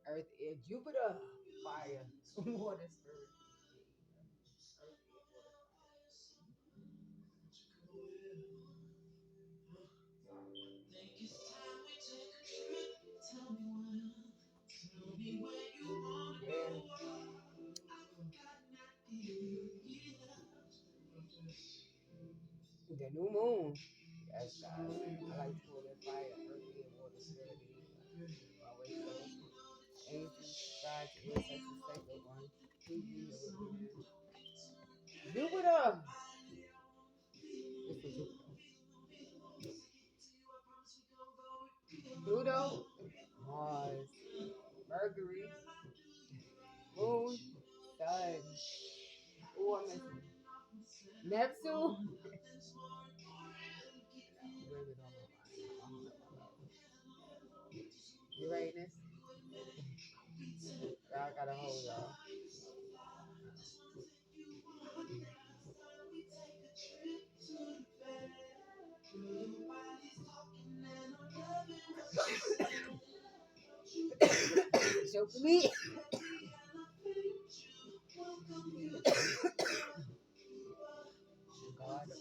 Earth, air, Jupiter, fire, water, spirit. Earth, air, water, fire. Then the new moon. Yes, guys. I like to call it fire, earth, air, water, spirit. Always so. Angels, gods, ancestors, sacred one. Please be here with me, man. Jupiter. This is Pluto, Mars, Mercury, Moon, Sun. Ooh, I'm missing Neptune. Wait, wait, Uranus. Y'all gotta hold y'all. So for me, God, Father,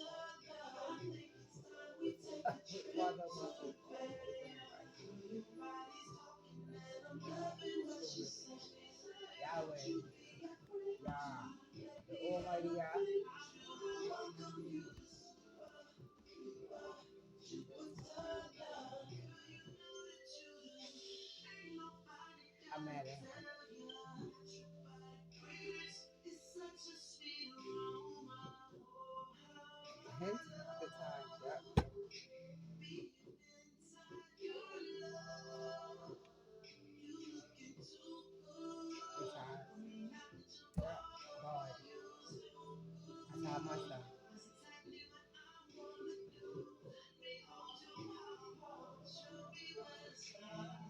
Yahweh, Yah, the Almighty Yah. I'm mad at him. Hint the times, yep. The times, yep. God, I taught myself.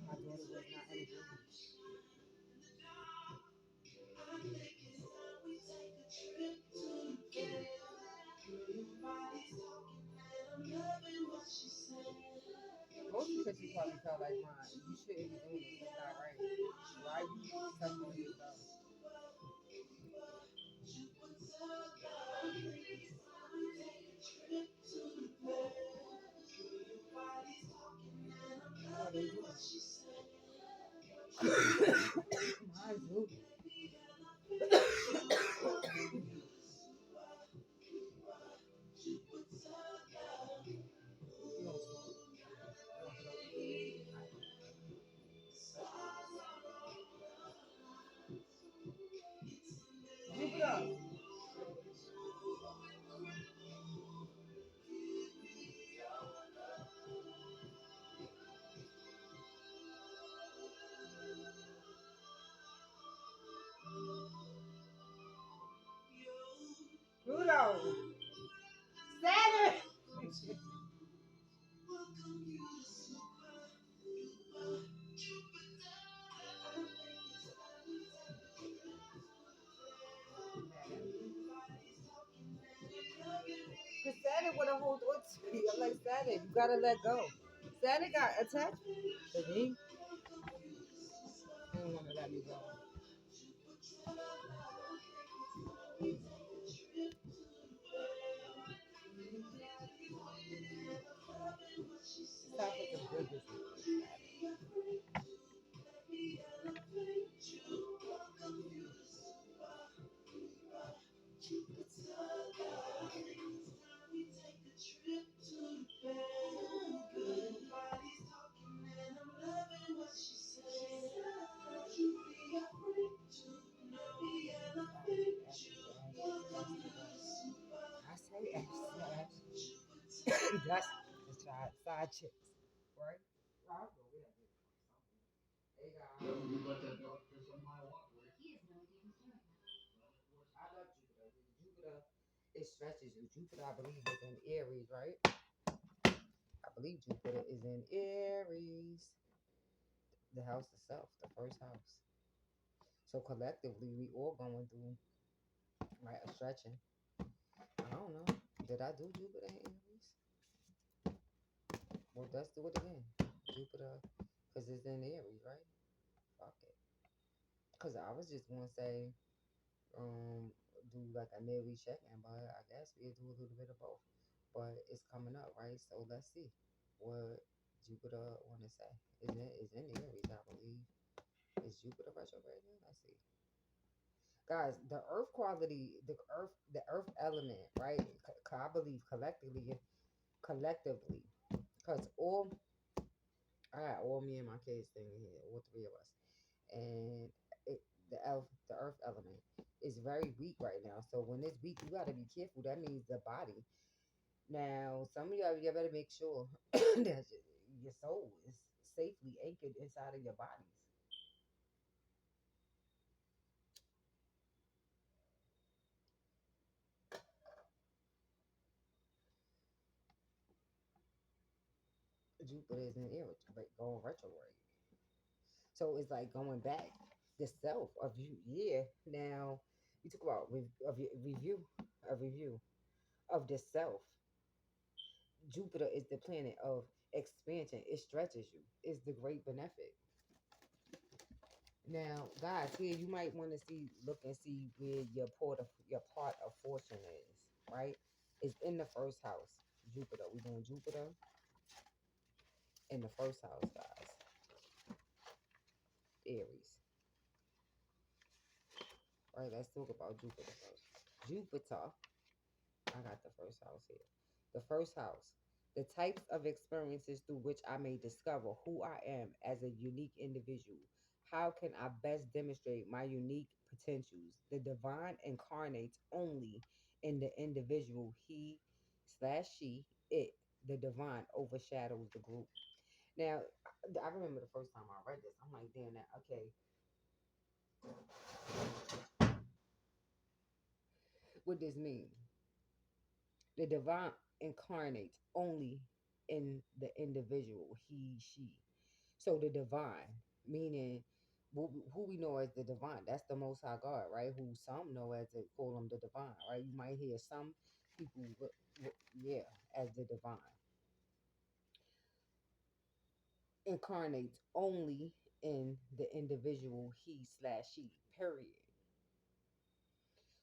My daughter was not in agreement. Most because you probably felt like, mine, you shouldn't be doing this. It's not right. Why are you stuck on yourself? Oh, they do. Mine do. You don't smoke. You don't smoke. Jupiter. Pluto. Saturn. Because Saturn would have hold on to me. I'm like, Saturn, you gotta let go. Saturn got attached to me. He don't want to let me go. Stop with the goodness. I say that's the side chicks, right? I'll go with it. Hey guys. I love Jupiter. Jupiter, it stretches you. Jupiter, I believe, is in Aries, right? I believe Jupiter is in Aries. The house itself, the first house. So collectively, we all going through, right, a stretching. I don't know. Did I do Jupiter in Aries? Well, let's do it again. Jupiter, because it's in Aries, right? Fuck it. Cause I was just gonna say, um, do like a yearly check-in, but I guess we'll do a little bit of both. But it's coming up, right? So let's see what Jupiter wanna say. Is in Aries, I believe. Is Jupiter retrograde? Let's see. Guys, the earth quality, the earth element, right? I believe collectively, because I got all me and my kids thing here, all three of us, and it, the earth element is very weak right now. So when it's weak, you got to be careful. That means the body. Now, some of y'all, you better make sure that your soul is safely anchored inside of your bodies. Jupiter is in Aries, going retrograde. So it's like going back the self of you. Yeah. Now you talk about a review of the self. Jupiter is the planet of expansion. It stretches you. It's the great benefit. Now, guys, here you might want to look and see where your part of fortune is. Right? It's in the first house. Jupiter. We're doing Jupiter in the first house, guys. Aries. Right? Let's talk about Jupiter first. Jupiter. I got the first house here. The first house. The types of experiences through which I may discover who I am as a unique individual. How can I best demonstrate my unique potentials? The divine incarnates only in the individual. He/she, it, the divine overshadows the group. Now, I remember the first time I read this. I'm like, damn, that okay. What does mean? The divine incarnates only in the individual, he/she. So the divine, meaning who we know as the divine, that's the Most High God, right? Who some know as they call him the divine, right? You might hear some people, yeah, as the divine incarnates only in the individual, he/she. Period.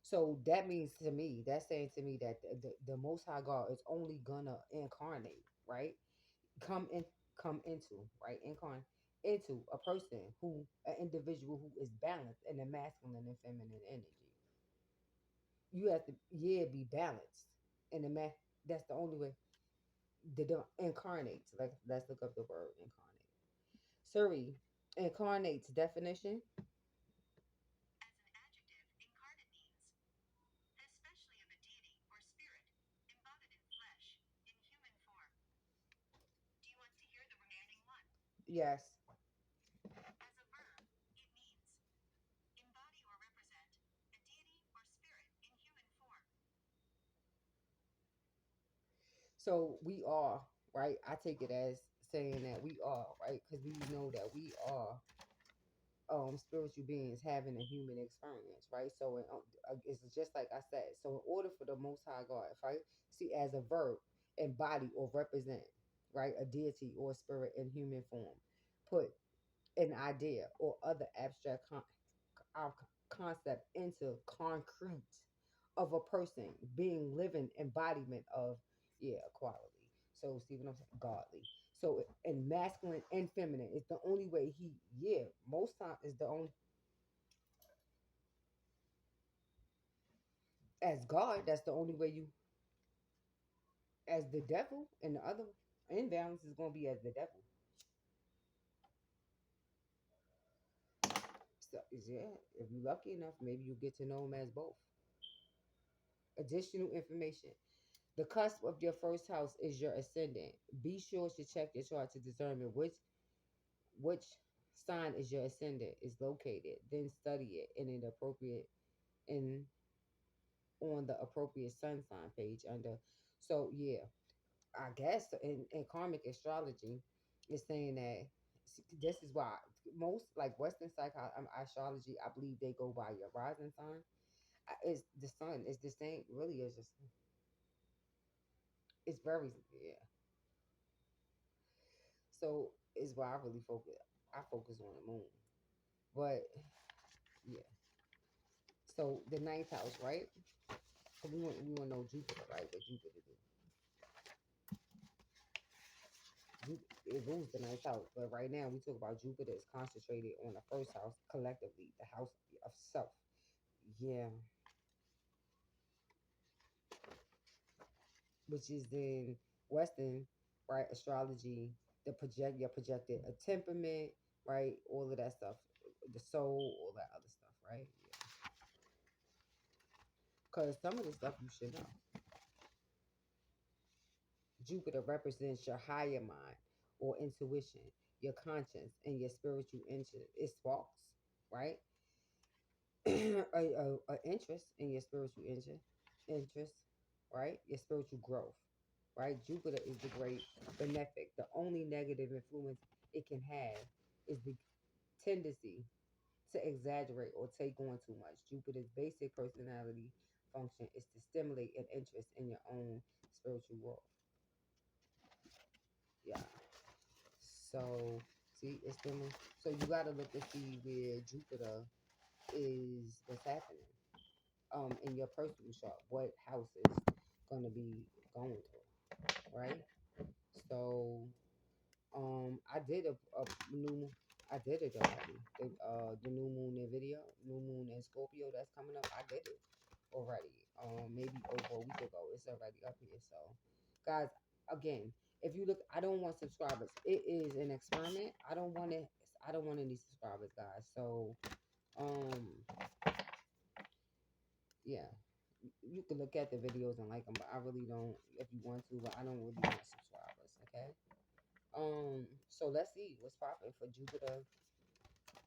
So that means to me, that's saying to me that the Most High God is only gonna incarnate, right? come in come into right incarn into a person who an individual who is balanced in the masculine and feminine energy. You have to, yeah, be balanced in the that's the only way. Incarnates, like, let's look up the word incarnate. Suri, incarnates definition. Yes. So we are, right? I take it as saying that we are, right? Because we know that we are spiritual beings having a human experience, right? So it's just like I said. So in order for the Most High God, if I see as a verb, embody or represent, right, a deity or spirit in human form, put an idea or other abstract our concept into concrete of a person being living embodiment of, yeah, equality. So see what I'm saying? Godly. So in masculine and feminine, it's the only way he, yeah, most time is the only, as God, that's the only way you, as the devil, and the other imbalance is gonna be as the devil. So yeah, if you're lucky enough, maybe you get to know him as both. Additional information. The cusp of your first house is your ascendant. Be sure to check your chart to determine which sign is your ascendant is located. Then study it in an appropriate in on the appropriate sun sign page under. So yeah, I guess in karmic astrology, it's saying that this is why most like Western astrology, I believe they go by your rising sign. Is the sun is the same? Really, is just it's very, yeah. So is why I really focus. I focus on the moon, but Yeah. So the ninth house, right? So we want to know Jupiter, right? What Jupiter do? It rules the ninth house, but right now we talk about Jupiter is concentrated on the first house collectively, the house of self. Yeah, which is in Western, right? Astrology, your projected a temperament, right? All of that stuff, the soul, all that other stuff, right? Yeah. Because some of the stuff you should know. Jupiter represents your higher mind or intuition, your conscience, and your spiritual interest. It sparks, right? A interest in your spiritual interest, right? Your spiritual growth, right? Jupiter is the great benefic. The only negative influence it can have is the tendency to exaggerate or take on too much. Jupiter's basic personality function is to stimulate an interest in your own spiritual growth. Yeah. So see, it's stimulating. So you gotta look to see where Jupiter is what's happening. In your personal chart, what house is gonna be going through, right? So I did a new I did it already. The new moon in video, new moon in Scorpio that's coming up. I did it already. Maybe over a week ago. It's already up here. So, guys, again, if you look, I don't want subscribers. It is an experiment. I don't want it. I don't want any subscribers, guys. So, um, yeah, you can look at the videos and like them, but I really don't. If you want to, but I don't really want subscribers. Okay. So let's see what's popping for Jupiter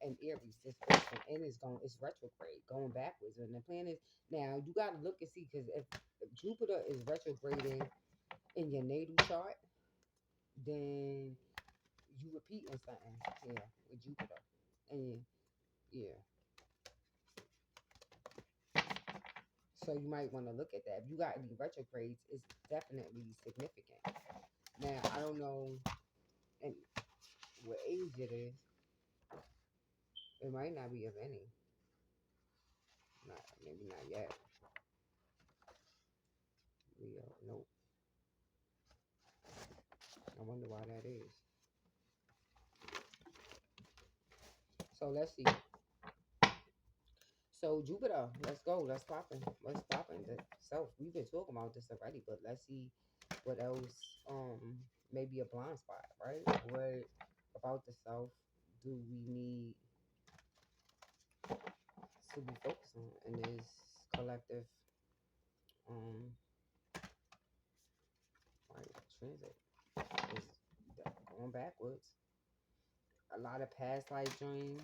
and Aries this person, and it's retrograde, going backwards. And the plan is now you got to look and see because if Jupiter is retrograding in your natal chart, then you repeating something here with Jupiter, and yeah, so you might want to look at that. If you got any retrogrades, it's definitely significant. Now I don't know and what age it is. It might not be of any. Not maybe not yet. Leo, nope. I wonder why that is. So let's see. So Jupiter, let's go. Let's popping. Let's popping. So we've been talking about this already, but let's see what else. Maybe a blind spot, right? What about the self do we need to be focused on in this collective um right transit? Is going backwards. A lot of past life dreams.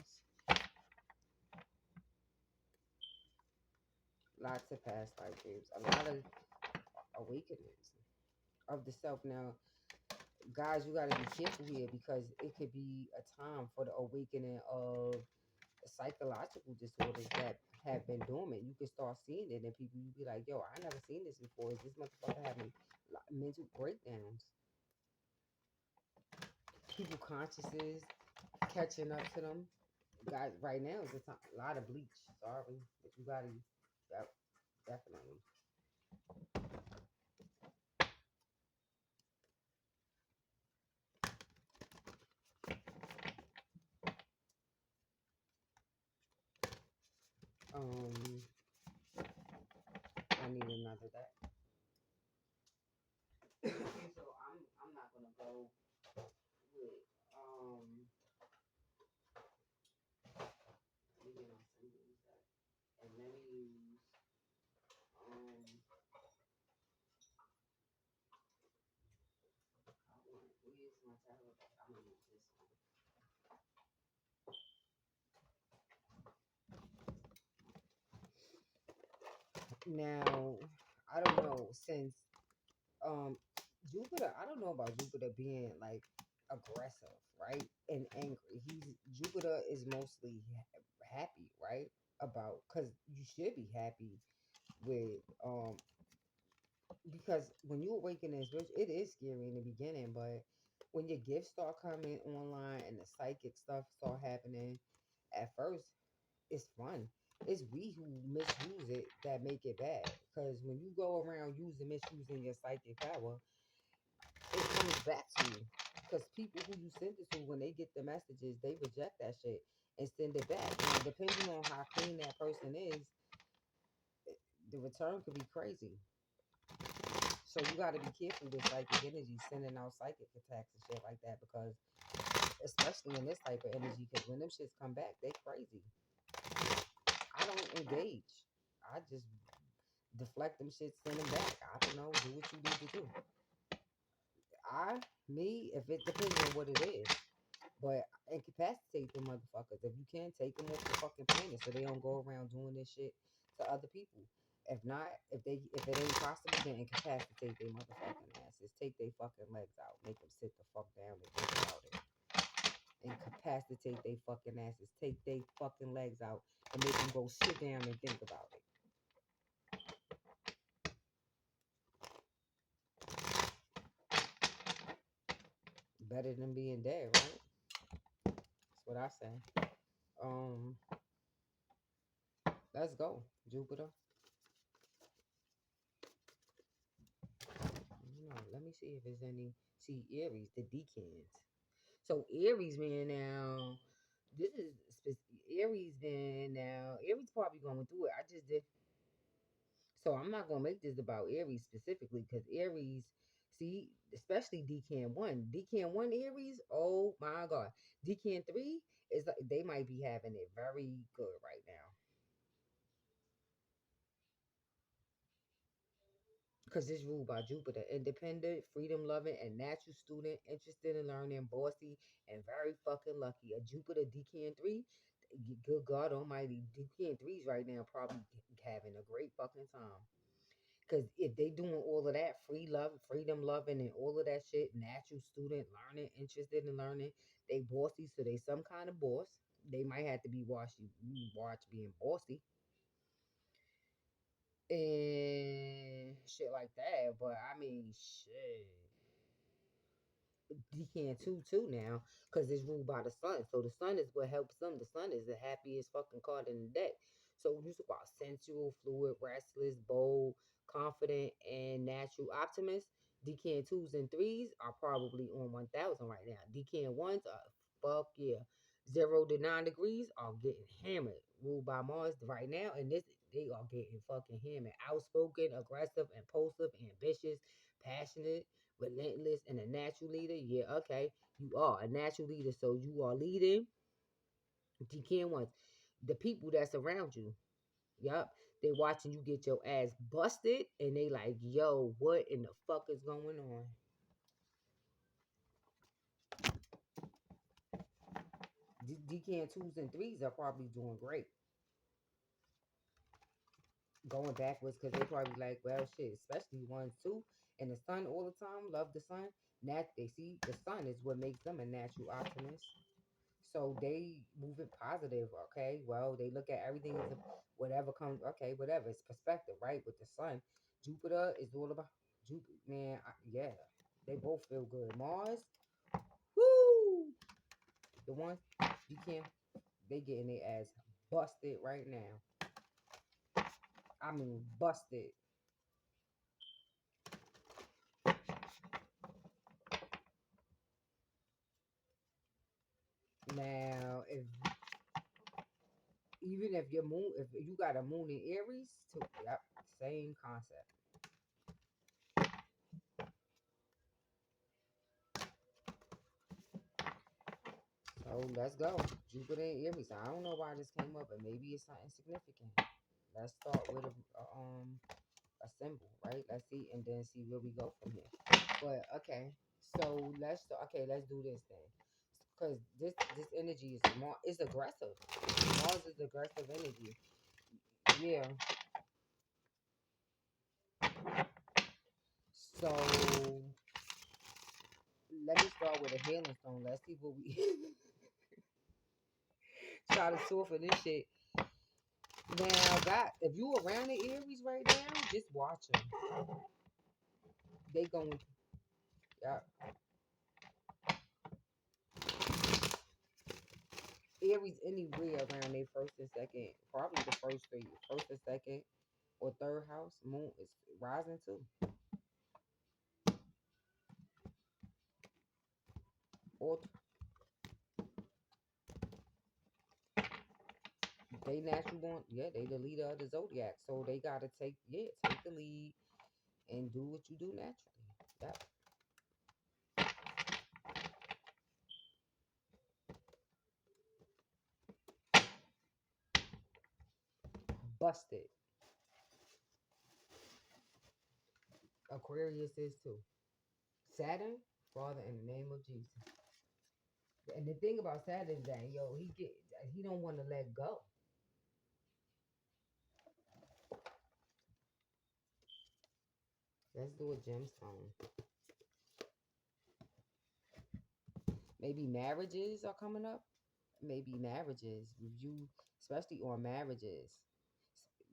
Lots of past life dreams. A lot of awakenings of the self. Now, guys, you got to be careful here because it could be a time for the awakening of psychological disorders that have been dormant. You can start seeing it, and people you be like, "Yo, I never seen this before. Is this motherfucker having mental breakdowns?" People consciousness catching up to them. Guys, right now is a lot of bleach. Sorry, but you gotta, yep, definitely. Um, I need another that. So I'm not gonna go with let me get my symbols that, and let me use where's my tarot deck? I'm gonna use this one. Now I don't know since um Jupiter. I don't know about Jupiter being like aggressive, right, and angry. Jupiter is mostly happy, right? About because you should be happy with because when you awaken as rich, it is scary in the beginning, but when your gifts start coming online and the psychic stuff start happening, at first it's fun. It's we who misuse it that make it bad. Because when you go around misusing your psychic power, it comes back to you. Because people who you send it to, when they get the messages, they reject that shit and send it back. Now, depending on how clean that person is, the return could be crazy. So you got to be careful with psychic energy, sending out psychic attacks and shit like that, because especially in this type of energy, because when them shits come back, they crazy. I don't engage. I just deflect them shits, send them back. I don't know. Do what you need to do. If it depends on what it is. But incapacitate them motherfuckers. If you can, take them off the fucking planet so they don't go around doing this shit to other people. If not, if it ain't possible, then incapacitate their motherfucking asses. Take their fucking legs out. Make them sit the fuck down and think about it. Incapacitate their fucking asses. Take their fucking legs out and make them go sit down and think about it. Better than being dead, right? That's what I say. Let's go, Jupiter. Let me see if there's any. See, Aries, the decans. So Aries, man, now this is Aries, man. Now Aries probably going through it. I just did. So I'm not gonna make this about Aries specifically, because Aries, see, especially Decan one Aries. Oh my God, Decan 3 is like they might be having it very good right now. Because it's ruled by Jupiter. Independent, freedom loving, and natural student, interested in learning, bossy, and very fucking lucky. A Jupiter Decan 3, good God Almighty, Decan 3s right now probably having a great fucking time. Because if they doing all of that, freedom loving, and all of that shit, natural student, learning, interested in learning, they bossy, so they some kind of boss. They might have to be watch being bossy and shit like that. But I mean, shit. Decan too now, because it's ruled by the sun. So the sun is what helps them. The sun is the happiest fucking card in the deck. So when you talk about sensual, fluid, restless, bold, confident, and natural optimist, Decan 2s and 3s are probably on 1,000 right now. Decan 1s are fuck yeah. 0 to 9 degrees are getting hammered. Ruled by Mars right now, and this they are getting fucking hammered. Outspoken, aggressive, impulsive, ambitious, passionate, relentless, and a natural leader. Yeah, okay. You are a natural leader. So you are leading Decan ones. The people that's around you. Yup. They watching you get your ass busted and they like, yo, what in the fuck is going on? Decan 2s and 3s are probably doing great. Going backwards because they probably like, well, shit, especially 1s too. And the sun all the time, love the sun. They see the sun is what makes them a natural optimist. So they move it positive, okay? Well, they look at everything as whatever comes, okay, whatever. It's perspective, right? With the sun, Jupiter is all about Jupiter, man. Yeah, they both feel good. Mars, woo! The ones you can't, they getting their ass busted right now. I mean, busted. Now, if your moon, if you got a moon in Aries, too, yep, same concept. So let's go. Jupiter and Aries. I don't know why this came up, but maybe it's something significant. Let's start with a symbol, right? Let's see, and then see where we go from here. But okay, so let's do this thing, because this energy is more, it's aggressive. Mars is aggressive energy. Yeah. So let me start with a healing stone. Let's see what we try to soften this shit. Now, God, if you around the Aries right now, just watch them. They going, yeah. Aries anywhere around their first and second, probably the first three, first and second or third house, moon is rising too. Or they natural born, yeah, they the leader of the zodiac, so they gotta take the lead and do what you do naturally. Yep. Busted. Aquarius is too. Saturn, Father, in the name of Jesus. And the thing about Saturn is that he don't want to let go. Let's do a gemstone. Maybe marriages are coming up. Maybe marriages review, especially on marriages.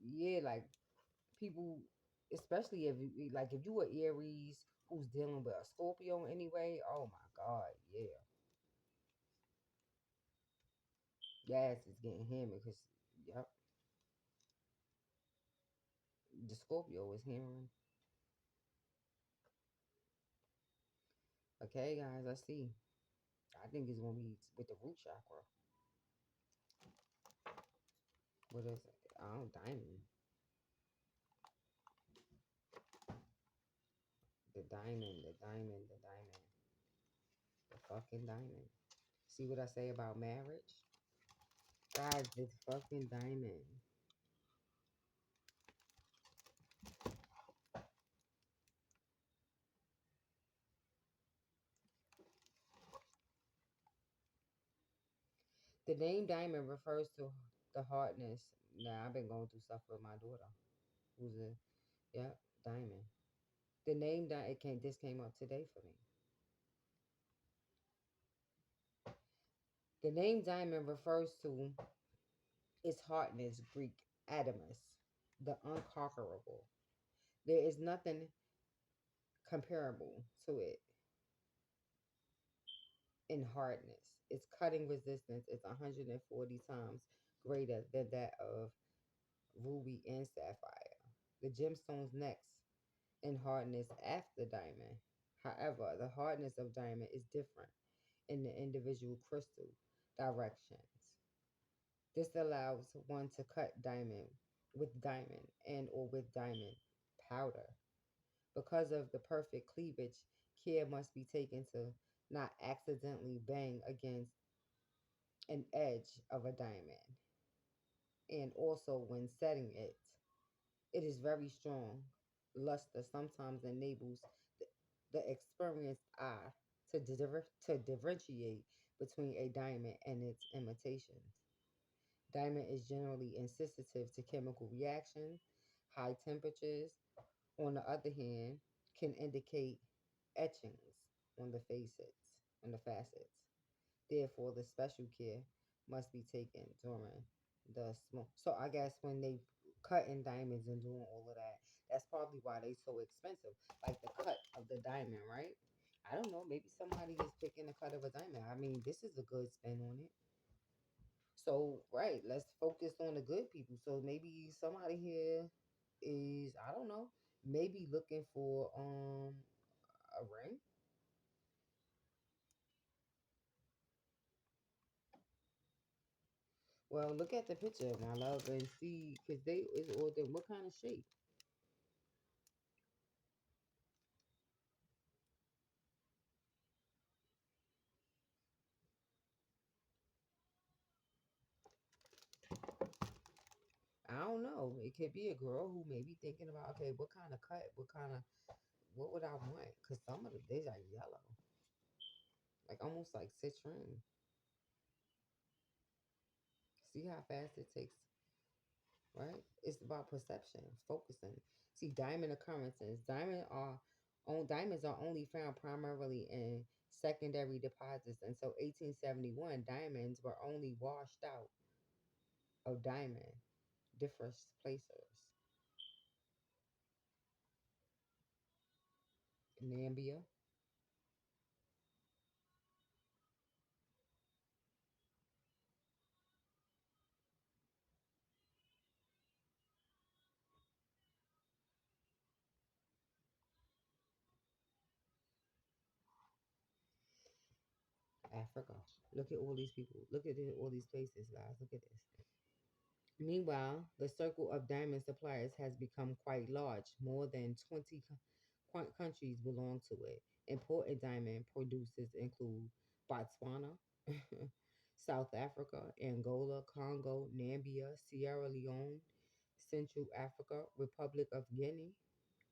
Yeah, like people, especially if you were Aries who's dealing with a Scorpio anyway. Oh my God, yeah, yes, it's getting hammered because yep, the Scorpio is hammering. Okay, guys, let's see. I think it's gonna be with the root chakra. What is it? Oh, diamond. The diamond. The fucking diamond. See what I say about marriage? Guys, this fucking diamond. The name diamond refers to the hardness. Now, I've been going through stuff with my daughter, who's a, yeah, diamond. The name that it came, this came up today for me. The name diamond refers to its hardness, Greek adamus, the unconquerable. There is nothing comparable to it in hardness. Its cutting resistance is 140 times greater than that of ruby and sapphire. The gemstones next in hardness after diamond. However, the hardness of diamond is different in the individual crystal directions. This allows one to cut diamond with diamond and or with diamond powder. Because of the perfect cleavage, care must be taken to not accidentally bang against an edge of a diamond. And also when setting it, it is very strong. Luster sometimes enables the experienced eye to differentiate between a diamond and its imitations. Diamond is generally insensitive to chemical reaction. High temperatures, on the other hand, can indicate etchings on the facets. Therefore, the special care must be taken during the smoke. So I guess when they cutting diamonds and doing all of that, that's probably why they so expensive. Like the cut of the diamond, right? I don't know. Maybe somebody is picking the cut of a diamond. I mean, this is a good spin on it. So, right, let's focus on the good people. So maybe somebody here is, I don't know, maybe looking for a ring. Well, look at the picture, my love, and see, because they is all them. What kind of shape? I don't know. It could be a girl who may be thinking about, okay, what kind of cut? What would I want? Because some of the days are yellow, like almost like citrine. See how fast it takes, right? It's about perception, focusing. See, diamond occurrences. Diamonds are only found primarily in secondary deposits until 1871. Diamonds were only washed out of diamond different placers. Nambia. Africa. Look at all these people. Look at all these places, guys. Look at this. Meanwhile, the circle of diamond suppliers has become quite large. More than 20 countries belong to it. Important diamond producers include Botswana, South Africa, Angola, Congo, Namibia, Sierra Leone, Central Africa, Republic of Guinea,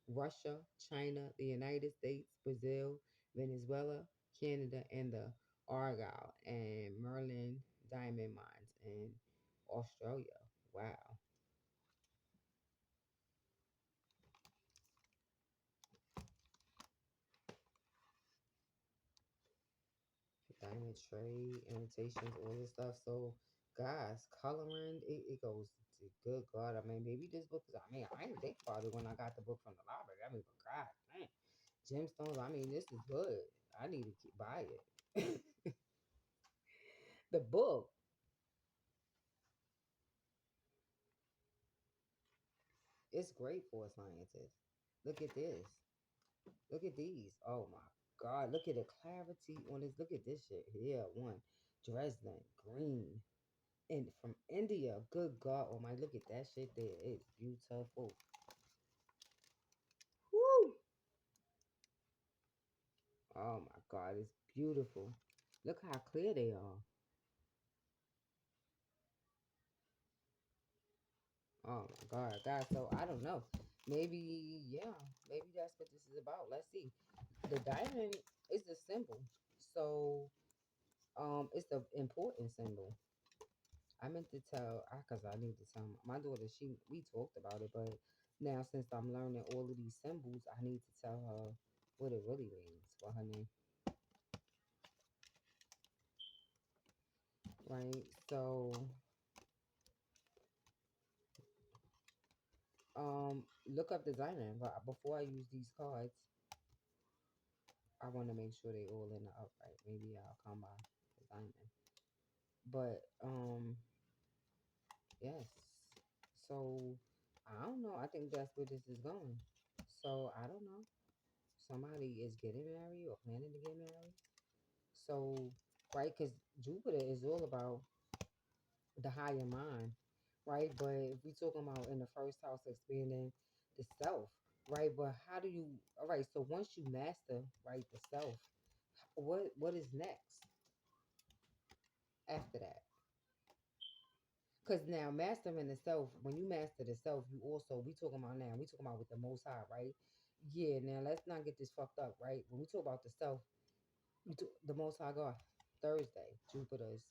Russia, China, the United States, Brazil, Venezuela, Canada, and the Argyle and Merlin diamond mines in Australia. Wow. Diamond trade, imitations, all this stuff. So, guys, coloring, it goes to good God. I mean, maybe this book is, I mean, I didn't think about it when I got the book from the library. I mean, but God, man, gemstones, I mean, this is good. I need to keep buy it. The book, it's great for a scientist. Look at this. Look at these. Oh my God. Look at the clarity on this. Look at this shit here. One. Dresden. Green. And from India. Good God. Oh my. Look at that shit there. It's beautiful. Woo. Oh my God. It's beautiful. Look how clear they are. Oh my God. God. So I don't know. Maybe, yeah. Maybe that's what this is about. Let's see. The diamond is a symbol. So it's the important symbol. I meant to tell, because I need to tell my daughter, we talked about it, but now since I'm learning all of these symbols, I need to tell her what it really means for her name, right? So, look up the diamond, but before I use these cards, I want to make sure they all in the upright. Maybe I'll come by the diamond, but yes. So I don't know. I think that's where this is going. So I don't know. Somebody is getting married or planning to get married. So, right, because Jupiter is all about the higher mind, right? But if we talking about in the first house expanding the self, right? But how do you? All right, so once you master, right, the self, what is next after that? Because now mastering the self, when you master the self, you also we talking about with the Most High, right? Yeah. Now let's not get this fucked up, right? When we talk about the self, the Most High God, Thursday, Jupiter's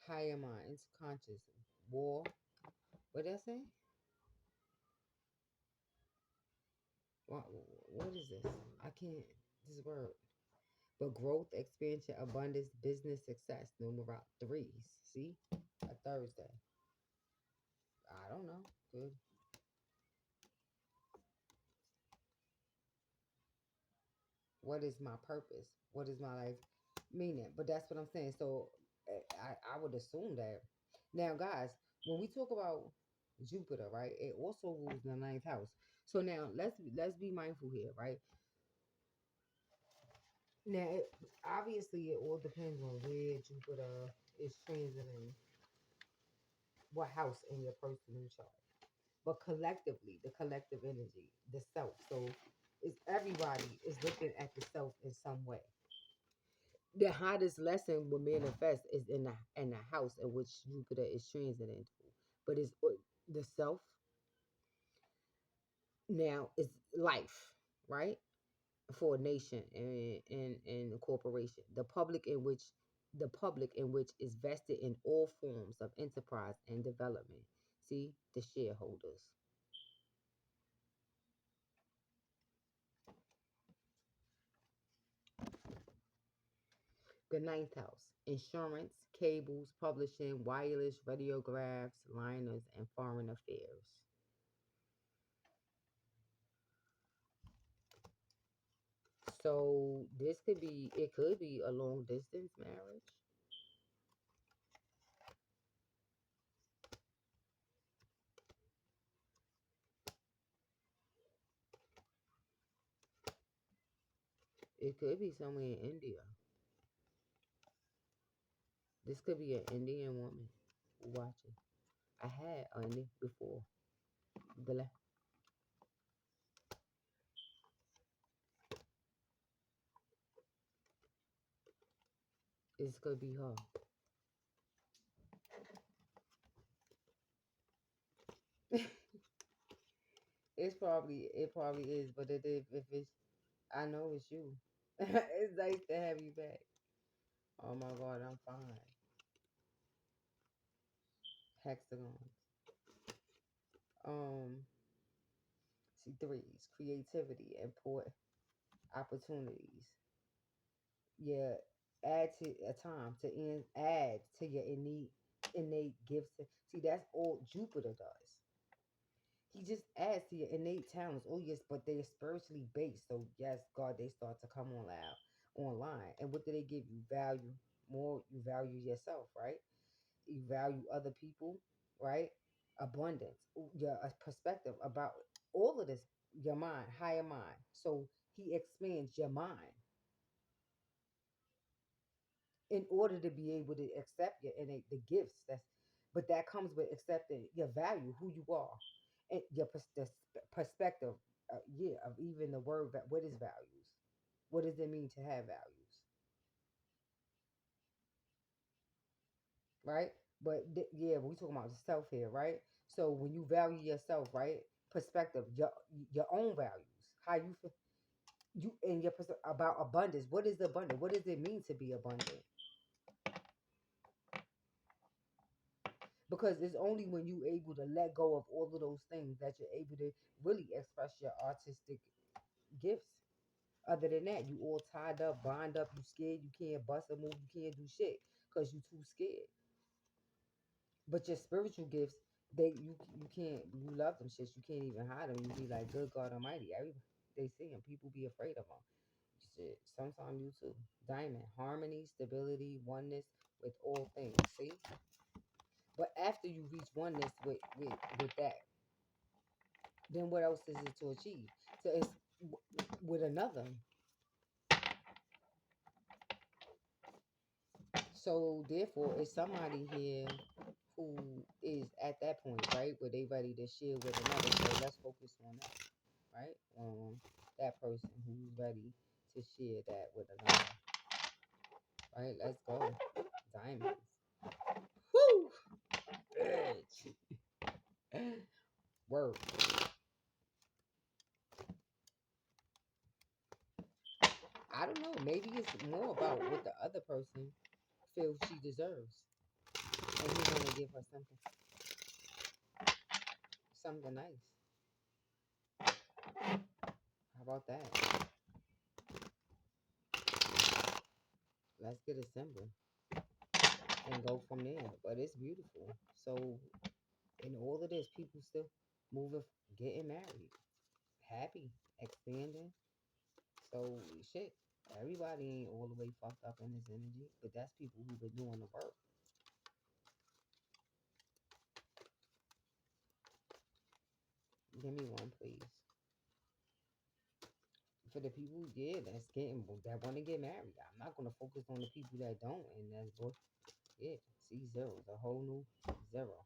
higher minds, conscious, war. What did I say? What, what is this? I can't. This word. But growth, expansion, abundance, business success. Numeral threes. See? A Thursday. I don't know. Good. What is my purpose? What is my life meaning? But that's what I'm saying. So I would assume that. Now, guys, when we talk about Jupiter, right? It also rules the ninth house. So now let's be mindful here, right? Now, obviously, it all depends on where Jupiter is transiting, what house in your personal chart. But collectively, the collective energy, the self. So, is everybody is looking at the self in some way. The hottest lesson will manifest is in the house in which Jupiter is transiting to. But it's the self now is life, right? For a nation and a corporation. The public in which is vested in all forms of enterprise and development. See, the shareholders. The ninth house. Insurance, cables, publishing, wireless, radiographs, liners, and foreign affairs. So it could be a long distance marriage. It could be somewhere in India. This could be an Indian woman watching. I had Indian before. Blah. This could be her. It probably is, but if it's I know it's you. It's nice to have you back. Oh my god, I'm fine. Hexagons. Um, see threes, creativity and port opportunities. Yeah, add to a time to add to your innate gifts. See, that's all Jupiter does. He just adds to your innate talents. Oh yes, but they're spiritually based. So yes, God, they start to come online. And what do they give you? Value. More you value yourself, right? You value other people, right? Abundance, your perspective about all of this, your mind, higher mind. So he expands your mind in order to be able to accept your innate the gifts. But that comes with accepting your value, who you are, and your perspective. Yeah, of even the word. What is values? What does it mean to have values? Right? But yeah, we talking about self here, right? So when you value yourself, right? Perspective, your own values, how you feel, you and your about abundance. What is abundant? What does it mean to be abundant? Because it's only when you able to let go of all of those things that you're able to really express your artistic gifts. Other than that, you all tied up, bind up, you scared, you can't bust a move, you can't do shit because you too scared. But your spiritual gifts, you can't you love them shits. You can't even hide them. You be like, good God Almighty. They see them. People be afraid of them. Shit. Sometimes you too. Diamond, harmony, stability, oneness with all things. See. But after you reach oneness with that, then what else is it to achieve? So it's with another. So therefore, it's somebody here who is at that point, right, where they ready to share with another. So let's focus on that, right? That person who's ready to share that with another. Right? Let's go. Diamonds. Woo! Bitch. Word. I don't know. Maybe it's more about what the other person feels she deserves. And he's gonna give her something nice. How about that? Let's get a symbol and go from there. But it's beautiful. So in all of this, people still moving, getting married, happy, expanding. So shit. Everybody ain't all the way fucked up in this energy, but that's people who've been doing the work. Give me one, please. For the people, yeah, that want to get married. I'm not gonna focus on the people that don't, and that's both. Yeah, see zeros, a whole new zero.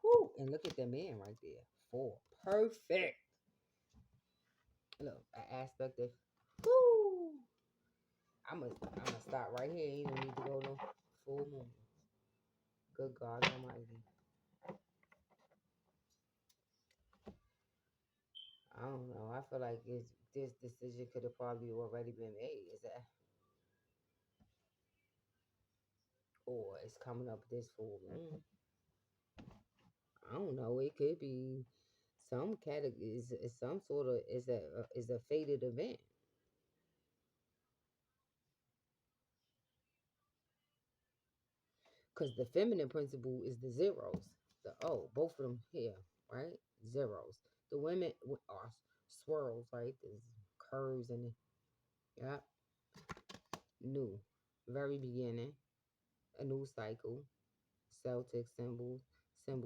Whoo! And look at the man right there. 4. Perfect. Look, an aspect of. Whoo! I'm gonna stop right here. You don't need to go no full moon. Good God Almighty. I don't know. I feel like this decision could have probably already been made. Is that, or it's coming up this full moon? I don't know. It could be some category is some sort of is a fated event because the feminine principle is the zeros. The both of them here, right? Zeros. The women are swirls, right? There's curves and yeah, new, very beginning, a new cycle, Celtic symbols of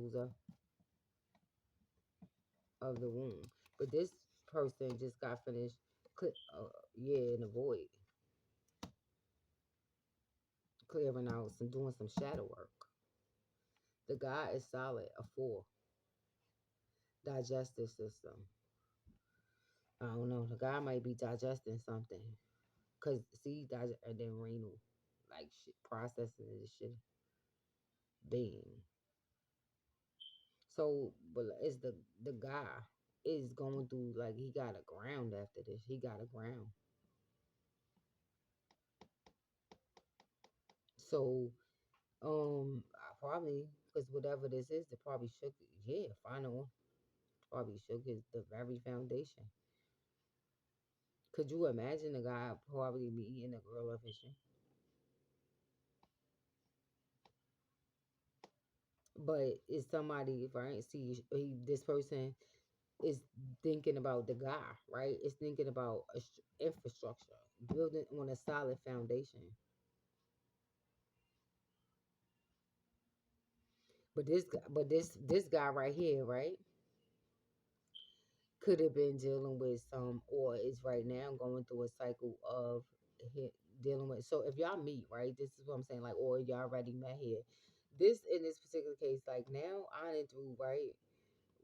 the womb. But this person just got finished yeah, in the void, clearing out some, doing some shadow work. The guy is solid, a 4. Digestive system. I don't know. The guy might be digesting something. Cause see, and then renal, like shit, processing this shit being. So, but it's the guy is going through, like, he got a ground after this. He got a ground. So, probably because whatever this is, it probably shook. Yeah, final probably shook his the very foundation. Could you imagine a guy probably be eating a girl of his shit? But it's somebody, right? See, this person is thinking about the guy, right? It's thinking about infrastructure, building on a solid foundation. But this guy, this guy right here, right, could have been dealing with some, or is right now going through a cycle of dealing with. So if y'all meet, right, this is what I'm saying, like, or y'all already met here. This in this particular case, like now I didn't through right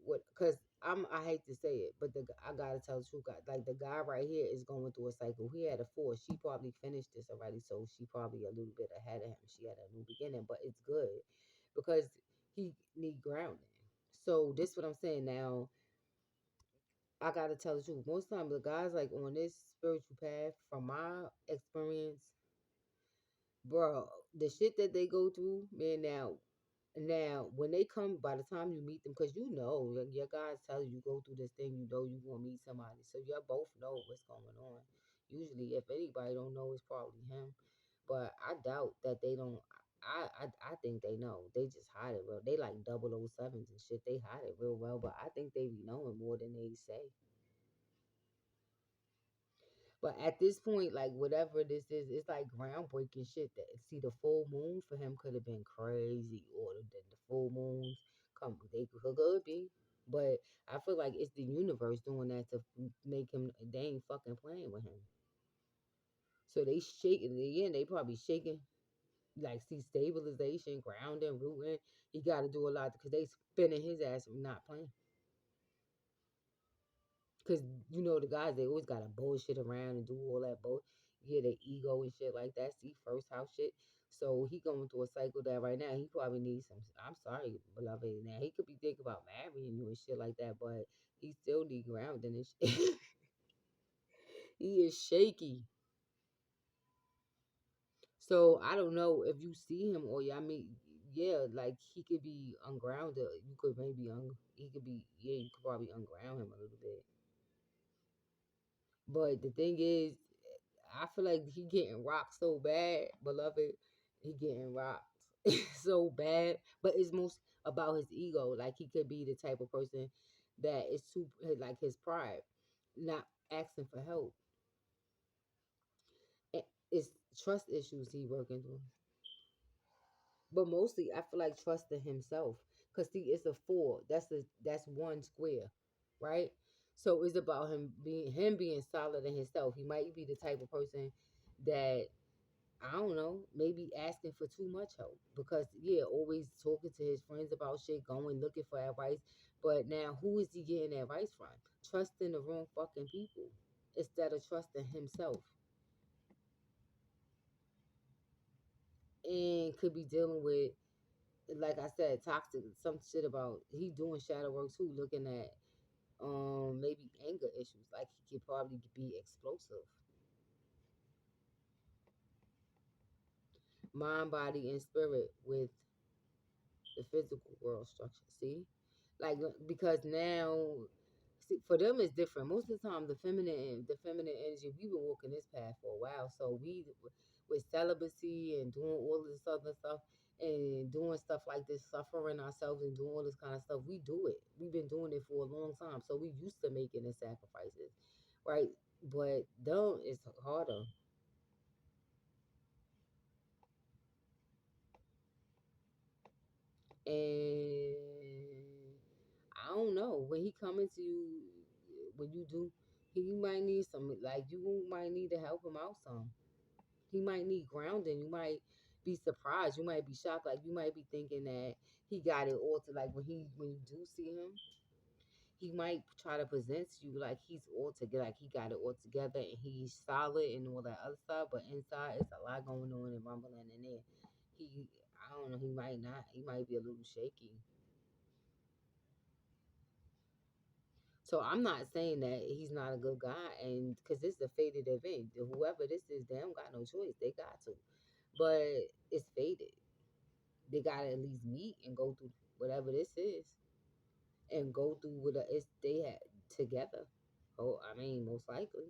what, because I hate to say it, but I gotta tell the truth. Like the guy right here is going through a cycle. He had a 4. She probably finished this already, so she probably a little bit ahead of him. She had a new beginning, but it's good because he need grounding. So this what I'm saying now. I gotta tell the truth. Most times the guys like on this spiritual path, from my experience, bro, the shit that they go through, man. Now, when they come, by the time you meet them, because you know, like, your guys tell you go through this thing, you know you're going to meet somebody. So you both know what's going on. Usually, if anybody don't know, it's probably him. But I doubt that they don't. I think they know. They just hide it real. They like 007s and shit. They hide it real well. But I think they be knowing more than they say. But at this point, like whatever this is, it's like groundbreaking shit. That see the full moon for him could have been crazy, or the full moons come they could be. But I feel like it's the universe doing that to make him. They ain't fucking playing with him. So they shaking again. They probably shaking, like, see, stabilization, grounding, rooting. He got to do a lot because they spinning his ass not playing. Because, you know, the guys, they always got to bullshit around and do all that yeah, their ego and shit like that. See, first house shit. So he going through a cycle that right now he probably needs some. I'm sorry, beloved. Now he could be thinking about marrying you and shit like that, but he still need grounding and shit. He is shaky. So I don't know if you see him or y'all meet. Yeah, like he could be ungrounded. You could maybe he could be, yeah, you could probably unground him a little bit. But the thing is, I feel like he getting rocked so bad, beloved. He getting rocked so bad. But it's most about his ego. Like he could be the type of person that is too, like, his pride, not asking for help. It's trust issues he working through. But mostly, I feel like trusting himself. Cause see, it's a 4. That's one square, right? So it's about him being solid in himself. He might be the type of person that, I don't know, maybe asking for too much help because, yeah, always talking to his friends about shit, going looking for advice. But now, who is he getting advice from? Trusting the wrong fucking people instead of trusting himself, and could be dealing with, like I said, toxic, some shit about he doing shadow work too, looking at maybe anger issues. Like he could probably be explosive, mind, body, and spirit with the physical world structure. See, like, because now, see, for them it's different. Most of the time, the feminine energy. We've been walking this path for a while, so we, with celibacy and doing all this other stuff and doing stuff like this, suffering ourselves and doing all this kind of stuff. We do it. We've been doing it for a long time, so we used to making the sacrifices, right? But them it's harder. And I don't know when he coming to you, when you do, He might need some, like, you might need to help him out some. He might need grounding. You might be surprised. You might be shocked. Like, you might be thinking that he got it all to, like, when you do see him, he might try to present you like he's all together, like he got it all together and he's solid and all that other stuff. But inside, it's a lot going on and rumbling in there. I don't know. He might not. He might be a little shaky. So I'm not saying that he's not a good guy, and because this is a fated event, whoever this is, they don't got no choice. They got to, but it's fated. They gotta at least meet and go through whatever this is, and go through what it's they had together. Oh, I mean, most likely.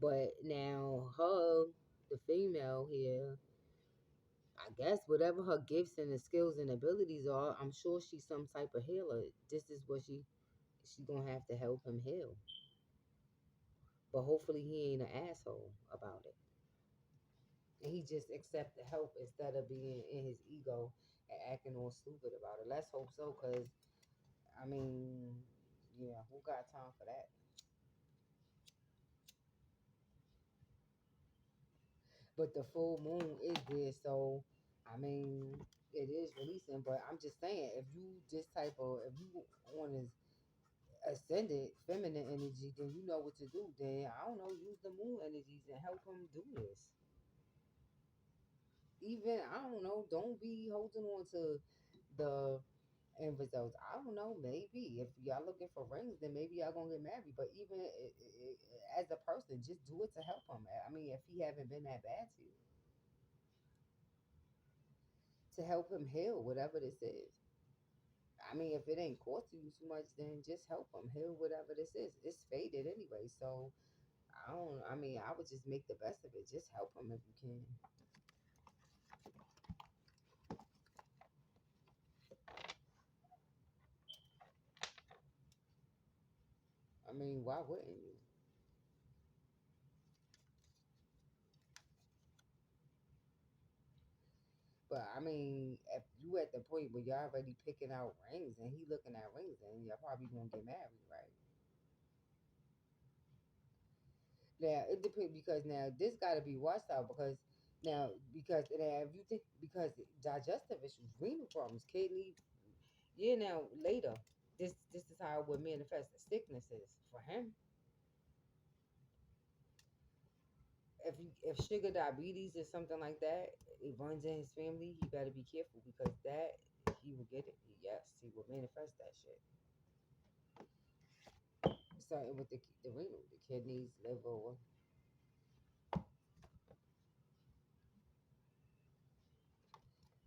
But now the female here, I guess whatever her gifts and the skills and abilities are, I'm sure she's some type of healer. This is what she's gonna have to help him heal. But hopefully he ain't an asshole about it. And he just accept the help instead of being in his ego and acting all stupid about it. Let's hope so, cause I mean, yeah, who got time for that? But the full moon is there, so I mean, it is releasing. But I'm just saying, if you this type of, if you on his ascended feminine energy, then you know what to do. Then I don't know, use the moon energies and help him do this. Even I don't know, don't be holding on to the end results. I don't know, maybe if y'all looking for rings, then maybe y'all gonna get married. But even as a person, just do it to help him. I mean, if he haven't been that bad to you, to help him heal whatever this is. I mean, if it ain't costing you too much, then just help him heal whatever this is. It's faded anyway, so I don't. I mean, I would just make the best of it. Just help him if you can. I mean, why wouldn't you? But I mean, if you at the point where y'all already picking out rings and he looking at rings, then y'all probably gonna get married, right? Now it depends because now this got to be watched out because now because now if you think because digestive issues, renal problems, kidney, yeah. Now later, this is how it would manifest the sicknesses for him. If sugar diabetes or something like that, it runs in his family, he better be careful because that he will get it. Yes, he will manifest that shit. Starting with the renal, the kidneys, liver.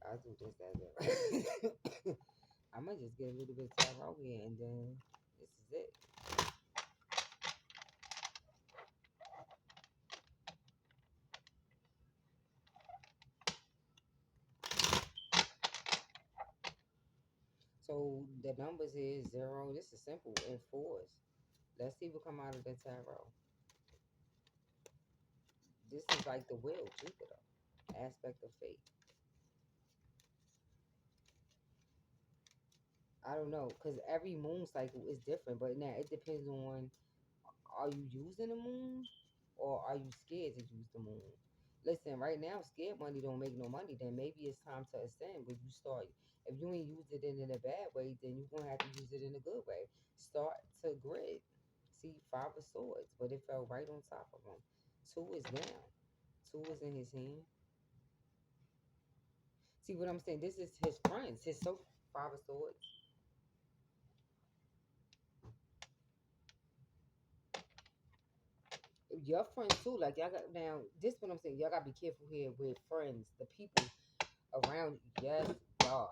I'll do this as a. I might just get a little bit of tarot here and then this is it. So the numbers is zero. This is simple and fours. Let's see what come out of the tarot. This is like the will, Jupiter, aspect of fate. I don't know, because every moon cycle is different, but now it depends on are you using the moon or are you scared to use the moon? Listen, right now, scared money don't make no money. Then maybe it's time to ascend when you start. If you ain't used it in a bad way, then you're gonna have to use it in a good way. Start to grid. See, five of swords, but it fell right on top of him. Two is down. Two is in his hand. See what I'm saying? This is his friends. His so five of swords. Your friends too. Like y'all got now. This what I'm saying. Y'all gotta be careful here with friends, the people around you. Yes, God.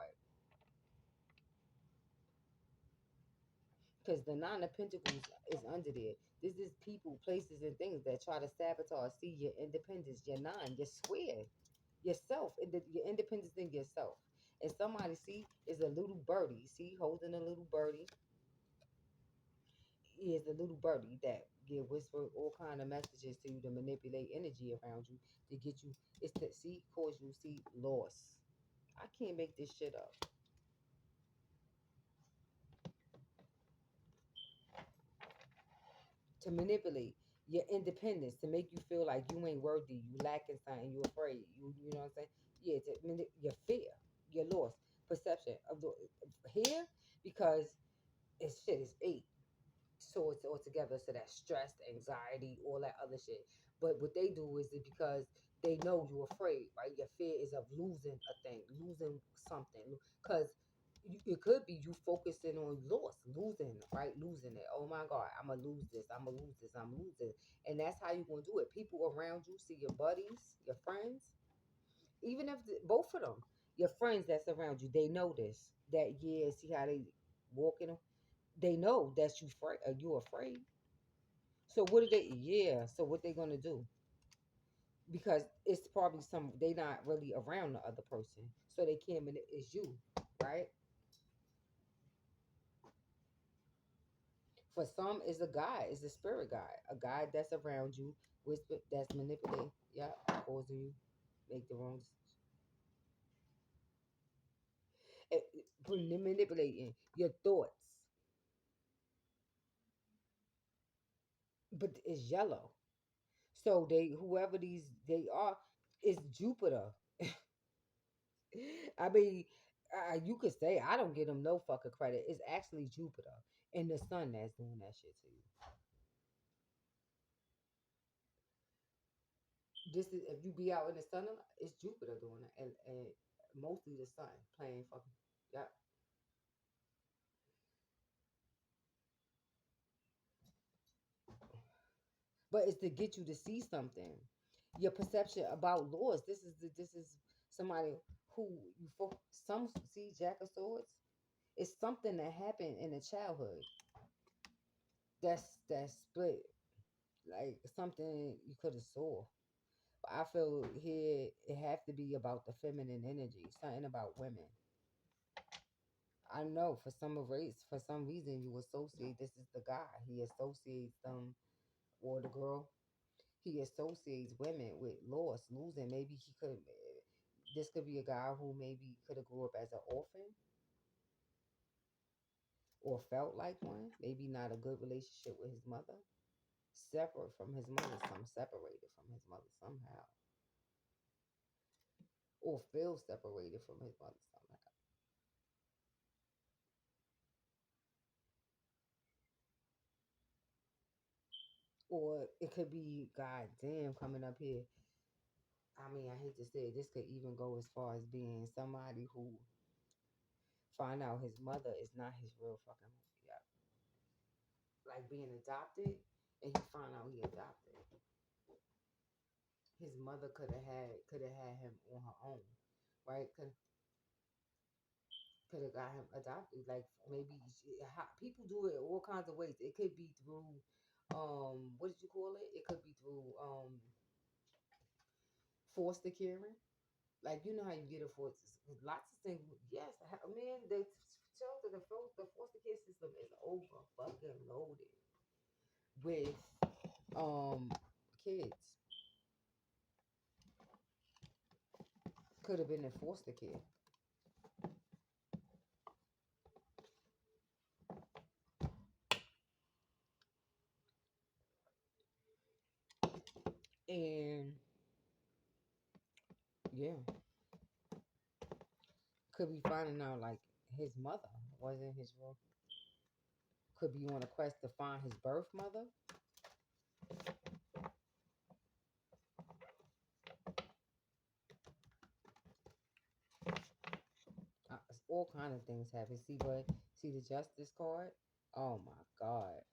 Because the nine of pentacles is under there. This is people, places, and things that try to sabotage. See your independence, your nine, your square, yourself, your independence in yourself. And somebody see is a little birdie. See, holding a little birdie is a little birdie that get whisper all kind of messages to you to manipulate energy around you to get you. It's to see cause you see loss. I can't make this shit up. to manipulate your independence, to make you feel like you ain't worthy, you lacking something, you afraid, you know what I'm saying? Yeah, your fear, your loss, perception of the here, because it's shit is eight. So it's all together. So that stress, anxiety, all that other shit. But what they do is it because they know you're afraid, right? Your fear is of losing a thing, losing something. Because it could be you focusing on loss, losing, right? Losing it. Oh my God, I'm going to lose this. I'm going to lose this. I'm going to lose this. And that's how you're going to do it. People around you, see your buddies, your friends, even if both of them, your friends that's around you, they know this. That, yeah, see how they walking? They know that you afraid. So what do they? Yeah. So what they gonna do? Because it's probably they not really around the other person, so they can't. It's you, right? For some, it's a guy, it's a spirit guide, a guide that's around you, whisper that's manipulating, yeah, causing you make the wrong manipulating your thoughts, but it's yellow. So whoever they are, is Jupiter. I mean, you could say I don't give them no fucking credit. It's actually Jupiter and the sun that's doing that shit to you. This is if you be out in the sun, it's Jupiter doing it, and mostly the sun playing fucking. Yeah, but it's to get you to see something. Your perception about laws. This is somebody who some see Jack of Swords. It's something that happened in a childhood that's split, like something you could have saw. I feel here it have to be about the feminine energy, something about women. I know for some reason you associate this is the guy. He associates them or the girl. He associates women with loss, losing. Maybe he could. This could be a guy who maybe could have grew up as an orphan or felt like one. Maybe not a good relationship with his mother. Separate from his mother, separated from his mother somehow, or feel separated from his mother somehow. Or it could be, God damn, coming up here. I mean, I hate to say it, this could even go as far as being somebody who find out his mother is not his real fucking mother. Yeah. Like being adopted, and he found out he adopted. His mother could have had him on her own, right? Could have got him adopted. Like maybe people do it all kinds of ways. It could be through, what did you call it? It could be through foster caring. Like you know how you get a foster, lots of things. Yes, man, the shelter, the foster care system is over fucking loaded with um kids. Could have been in foster care, and yeah, could be finding out like his mother wasn't his real. Could be on a quest to find his birth mother. All kind of things happen. See the justice card. Oh my god!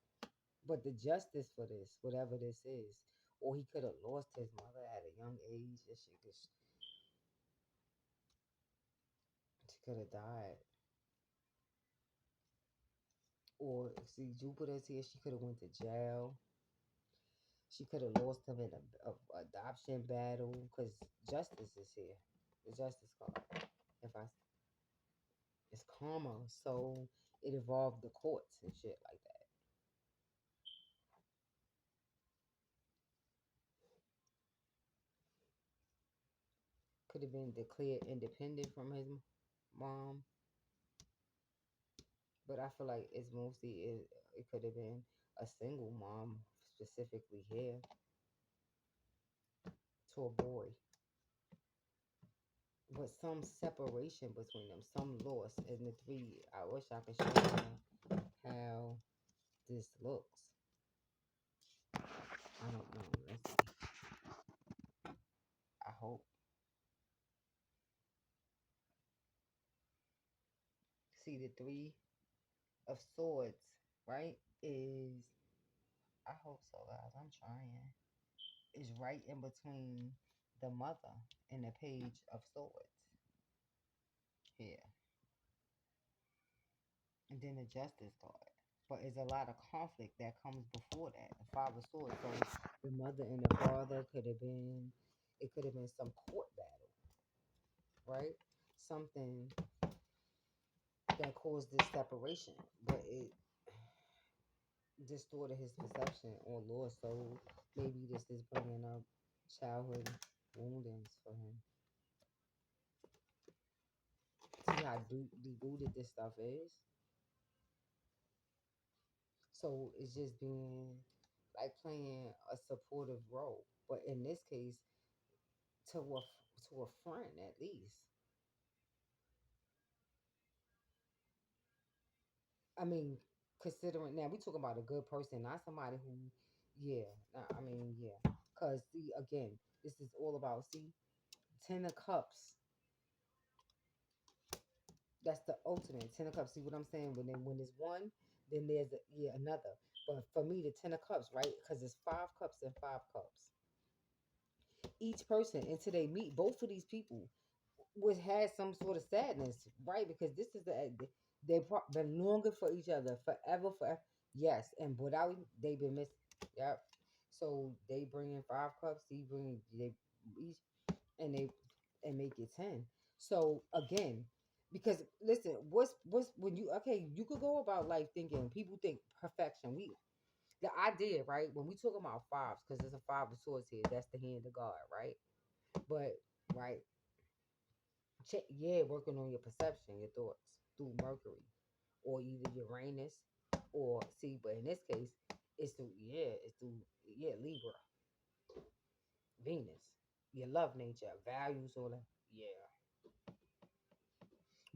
But the justice for this, whatever this is, or he could have lost his mother at a young age. This shit could, she could have died. Or see Jupiter's here. She could have went to jail. She could have lost him in a adoption battle because justice is here. The justice card. If I It's karma, so it involved the courts and shit like that. Could have been declared independent from his mom, but I feel like it's mostly it could have been a single mom, specifically here to a boy, but some separation between them, some loss in the three. I wish I could show you how this looks. I don't know. Let's see. I hope. See the three of swords, right? Is I hope so, guys. I'm trying. Is right in between the mother and the page of swords here, and then the justice card. But it's a lot of conflict that comes before that. The five of swords. So the mother and the father could have been. It could have been some court battle, right? Something that caused this separation, but it distorted his perception on Lord. So maybe this is bringing up childhood woundings for him. See how deluded this stuff is. So it's just being like playing a supportive role, but in this case, to a friend at least. I mean, considering now we talking about a good person, not somebody who, yeah. I mean, yeah. Cause see, again, this is all about see, 10 of Cups. That's the ultimate 10 of Cups. See what I'm saying? When there's one, then there's another. But for me, the 10 of Cups, right? Because it's 5 cups and 5 cups. Each person until they meet both of these people would have some sort of sadness, right? Because this is they've been longing for each other forever, forever. Yes, and without they've been missing. Yep. So they bring in 5 cups. He bring they each and they and make it 10. So again, because listen, what's when you okay, you could go about life thinking people think perfection. We the idea, right? When we talk about fives, because there's a 5 of Swords here, that's the hand of God, right? But right, yeah, working on your perception, your thoughts through Mercury, or either Uranus, or see, but in this case, it's through Libra, Venus, your love nature, values, all that, yeah.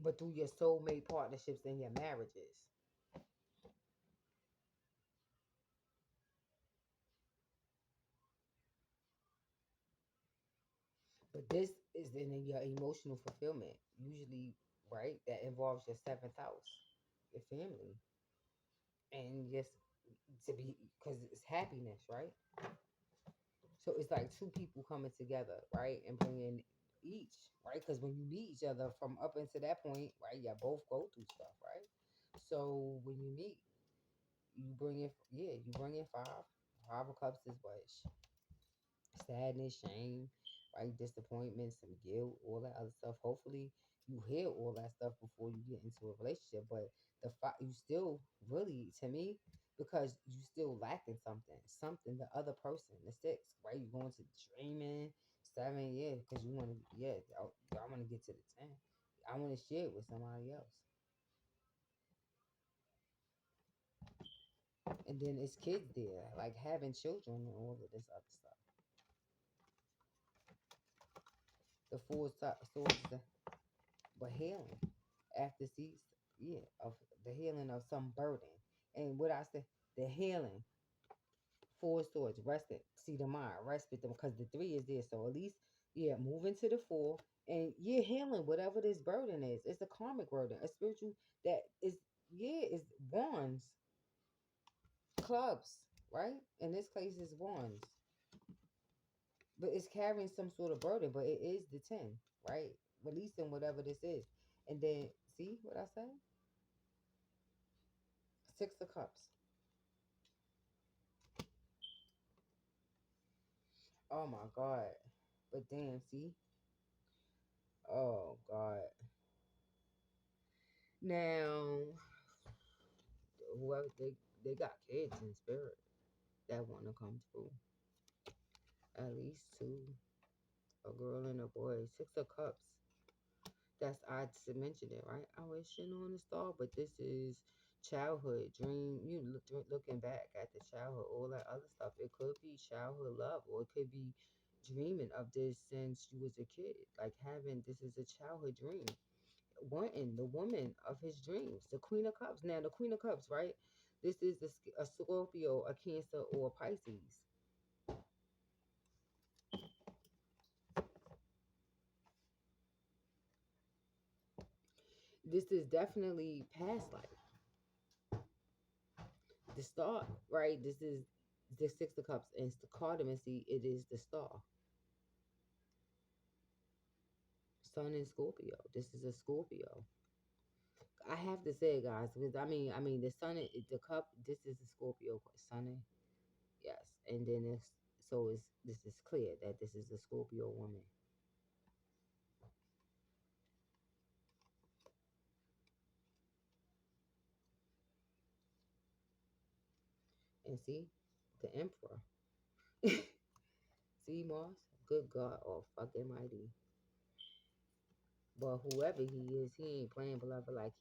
But through your soulmate partnerships and your marriages. But this is in your emotional fulfillment, usually, right? That involves your seventh house, your family, and just to be because it's happiness, right? So it's like two people coming together, right, and bringing each, right? Because when you meet each other from up into that point, right, y'all both go through stuff, right? So when you meet, you bring in 5 of Cups is what sadness, shame, right? Disappointment, some guilt, all that other stuff. Hopefully, you hear all that stuff before you get into a relationship. But you still really, to me, because you still lacking something. The other person, the 6, right? You going to dreaming 7, yeah, because you want to, yeah. I want to get to the 10. I want to share it with somebody else, and then it's kids there, like having children and all of this other stuff. The swords, but healing after sees of the healing of some burden. And what I said, the healing, 4 swords, rested, see the mind, respite them because the 3 is there. So at least, move into the 4 and you're healing whatever this burden is. It's a karmic burden, a spiritual that is wands, clubs, right? In this case, is wands, but it's carrying some sort of burden, but it is the 10, right? Releasing whatever this is. And then, see what I said? 6 of Cups. Oh my God. But damn, see? Oh God. Now, whoever they got kids in spirit that want to come through. At least 2, a girl and a boy. 6 of Cups. That's I mentioned it, right? I wishing on a star, but this is childhood dream, looking back at the childhood, all that other stuff. It could be childhood love, or it could be dreaming of this since you was a kid, like having this is a childhood dream, wanting the woman of his dreams, the Queen of Cups. Now, the Queen of Cups, right? This is a Scorpio, a Cancer, or a Pisces. This is definitely past life. The star, right? This is the Six of Cups, and it's the cardimacy. It is the star, Sun in Scorpio. This is a Scorpio. I have to say it, guys, because I mean, the Sun, the cup. This is a Scorpio Sun. Yes, and then it's so it's this is clear that this is a Scorpio woman. And see, the Emperor. See, Mars. Good God, oh fucking mighty. But whoever he is, he ain't playing, beloved. Like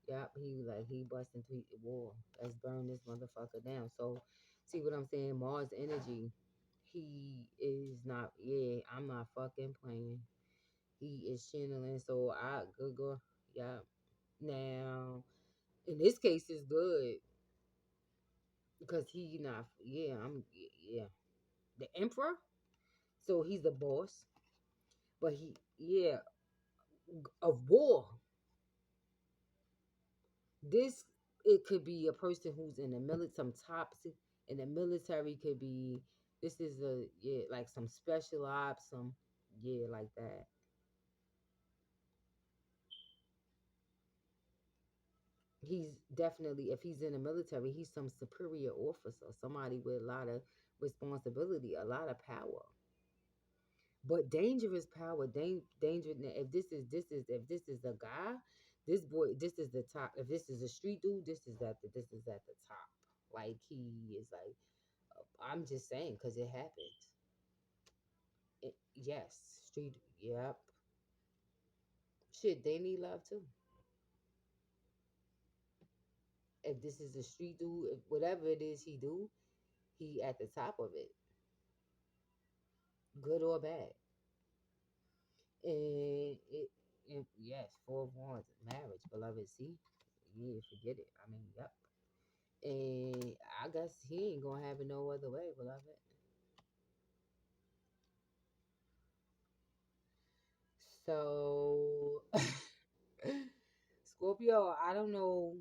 yep, he busting through the wall. Let's burn this motherfucker down. So, see what I'm saying? Mars energy. He is not. Yeah, I'm not fucking playing. He is channeling. So I good go. Yeah. Now, in this case, it's good because he not. Yeah, yeah. The Emperor. So he's the boss, but he yeah of war. This it could be a person who's in the military, some top in the military. Could be this is a yeah like some special ops, some yeah like that. He's definitely, if he's in the military, he's some superior officer, somebody with a lot of responsibility, a lot of power, but dangerous power. Danger. If this is a guy, this boy, this is the top. If this is a street dude, this is at the top. Like he is like I'm just saying because it happens. Yes, street. Yep. Shit, they need love too. If this is a street dude, if whatever it is he do, he at the top of it, good or bad. And yes, Four of Wands, marriage, beloved. See, yeah, forget it. I mean, yep. And I guess he ain't gonna have it no other way, beloved. So, Scorpio, I don't know.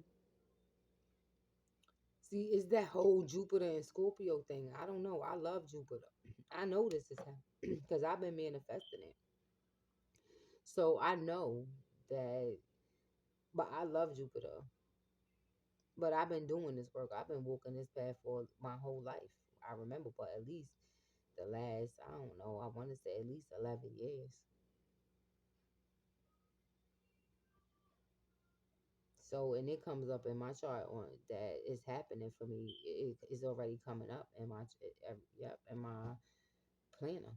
See, it's that whole Jupiter and Scorpio thing. I don't know. I love Jupiter. I know this is happening because I've been manifesting it. So I know that, but I love Jupiter. But I've been doing this work. I've been walking this path for my whole life. I remember, but at least the last, I don't know, I want to say at least 11 years. So, and it comes up in my chart on that it's happening for me. It's already coming up in my, yep, in my planner.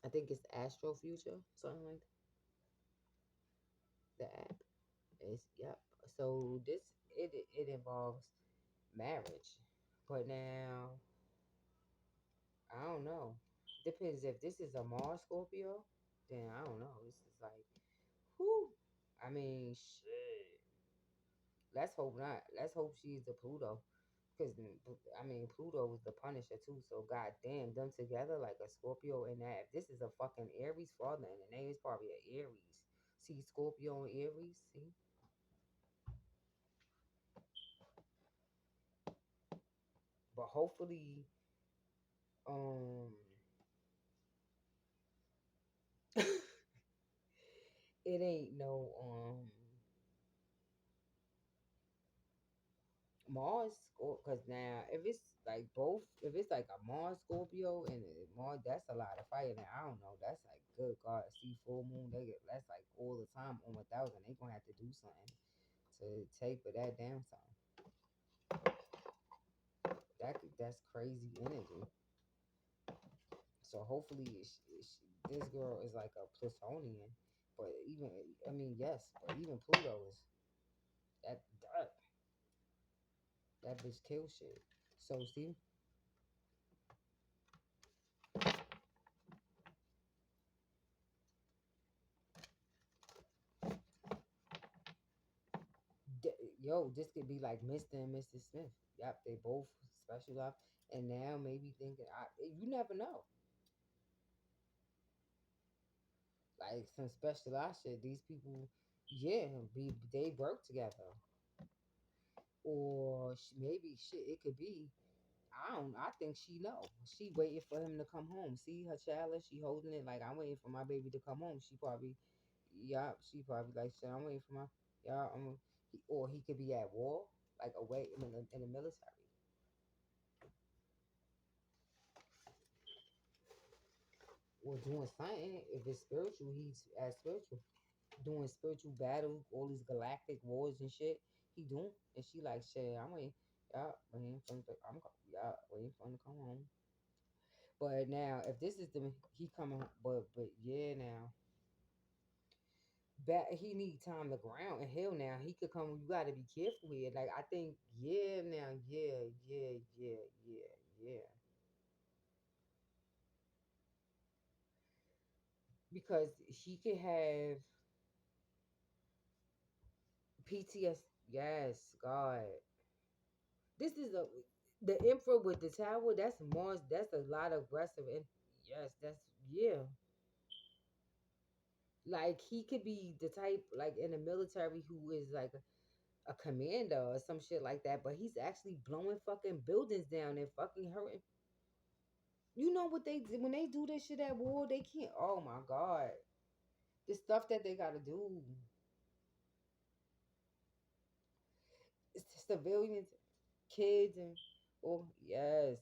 I think it's Astro Future, something like that. The app. It's, yep. So this, it involves marriage. But now, I don't know. Depends if this is a Mars Scorpio, then I don't know. This is like, whew. I mean, shit. Let's hope not. Let's hope she's the Pluto. Because, I mean, Pluto was the Punisher too. So, goddamn, them together like a Scorpio and that. If this is a fucking Aries father, and the name is probably an Aries. See, Scorpio and Aries. See? But hopefully, um, it ain't no, Mars, because now if it's like both, if it's like a Mars Scorpio and a Mars, that's a lot of fire. Now I don't know, that's like good God, see full moon, they get that's like all the time on 1,000. They gonna have to do something to taper that down some. That's crazy energy. So hopefully this girl is like a Plutonian. But even, I mean, yes, but even Pluto is that that that bitch kill shit. So see, yo, this could be like Mr. and Mrs. Smith. Yep, they both special up, and now maybe thinking, you never know. Like some specialized shit. These people, yeah, they work together, or maybe shit. It could be. I don't. I think she know. She waiting for him to come home. See her child. She holding it like I'm waiting for my baby to come home. She probably, yeah. She probably like shit. I'm waiting for my, yeah. Or he could be at war, like away in the military, or doing something. If it's spiritual, he's as spiritual, doing spiritual battles, all these galactic wars and shit. He doing, and she like shit. I'm waiting. Yeah, waiting for him to, yeah, waiting for him to come home. But now, if this is the he coming, but yeah, now back he need time to ground and hell now he could come. You got to be careful here. Like I think, yeah, now, yeah, because he could have PTS. Yes, God, this is a the Emperor with the tower. That's Mars. That's a lot of aggressive. And yes, that's yeah. Like he could be the type like in the military who is like a commander or some shit like that, but he's actually blowing fucking buildings down and fucking hurting. You know what they when they do this shit at war, they can't. Oh my god, the stuff that they gotta do. It's the civilians, kids, and oh yes.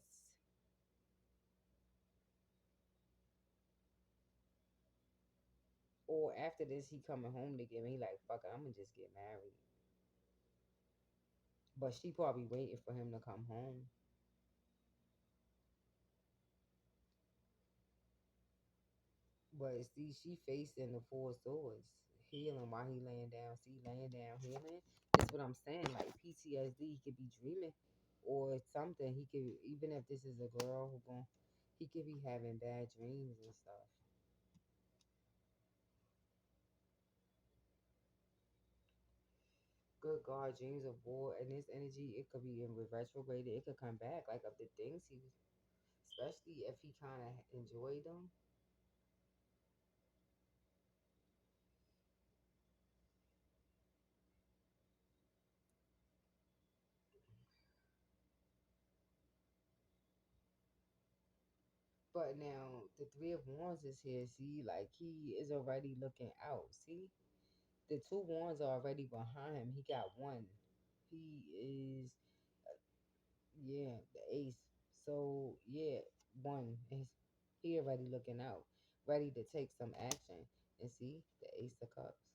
Or after this, he coming home to get me. He like fuck it, I'm gonna just get married. But she probably waiting for him to come home. But see, she facing the four swords, healing while he laying down. See, laying down, healing. That's what I'm saying. Like PTSD, he could be dreaming, or something. He could, even if this is a girl who going, he could be having bad dreams and stuff. Good God, dreams of war and this energy, it could be in retrograde. It could come back. Like of the things he, especially if he kind of enjoyed them. But now the Three of Wands is here. See, like he is already looking out. See, the two wands are already behind him. He got one. He is, yeah, the ace. So yeah, one. And he already looking out, ready to take some action. And see the Ace of Cups.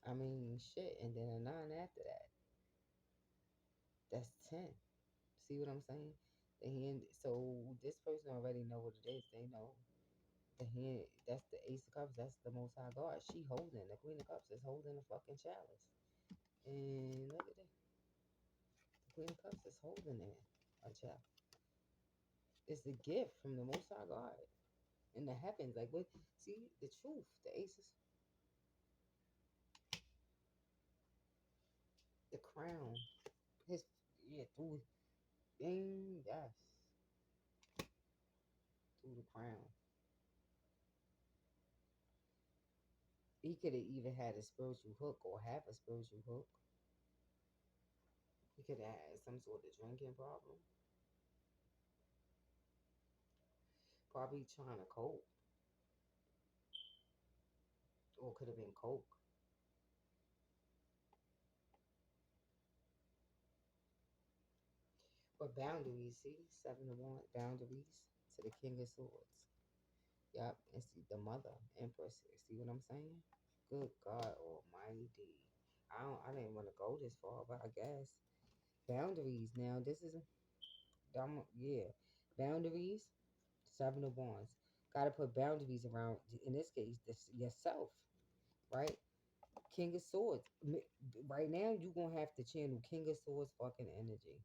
I mean, shit. And then a nine after that. That's 10. See what I'm saying? The hand. So this person already know what it is. They know the hand. That's the Ace of Cups. That's the Most High God. She holding the Queen of Cups is holding the fucking chalice. And look at that. Queen of Cups is holding it. A child. It's a gift from the Most High God in the heavens. Like what? See the truth. The aces, the crown. His yeah through thing. Yes, through the crown. He could have even had a spiritual hook or have a spiritual hook. He could have had some sort of drinking problem. Probably trying to cope, or could have been coke. But boundaries. See, seven of one boundaries to the King of Swords. Yep, and see the mother, Empress. See what I'm saying? Good God Almighty. I didn't want to go this far, but I guess boundaries. Now this is yeah, boundaries. Seven of Wands. Got to put boundaries around, in this case, this yourself, right? King of Swords. Right now, you're going to have to channel King of Swords fucking energy.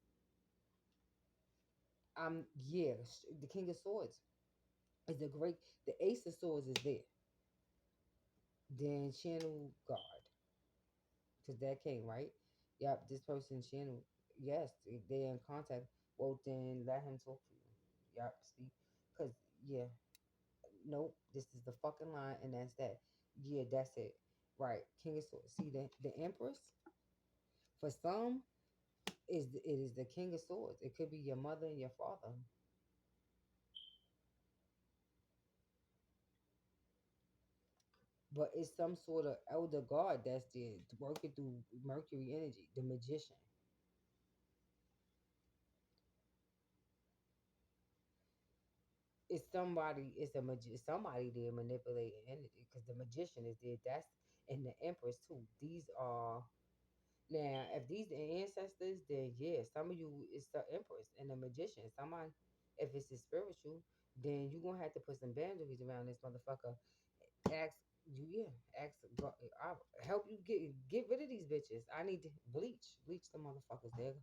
Yeah, the King of Swords is the great, the Ace of Swords is there. Then channel God, because that came, right? Yep, this person channel, yes, they're in contact. Well, then let him talk for you. Yep, see? Because, yeah, nope, this is the fucking line, and that's that. Yeah, that's it. Right, King of Swords. See, the Empress, for some, it is the King of Swords. It could be your mother and your father. But it's some sort of elder god that's there working through Mercury energy, the magician. It's somebody, somebody there manipulating energy because the magician is there. That's and the empress too. These are now if these the ancestors, then yeah, some of you is the empress and the magician. Somebody, if it's a spiritual, then you gonna have to put some boundaries around this motherfucker. Ask you, yeah, ask. I'll help you get rid of these bitches. I need to bleach the motherfuckers. There,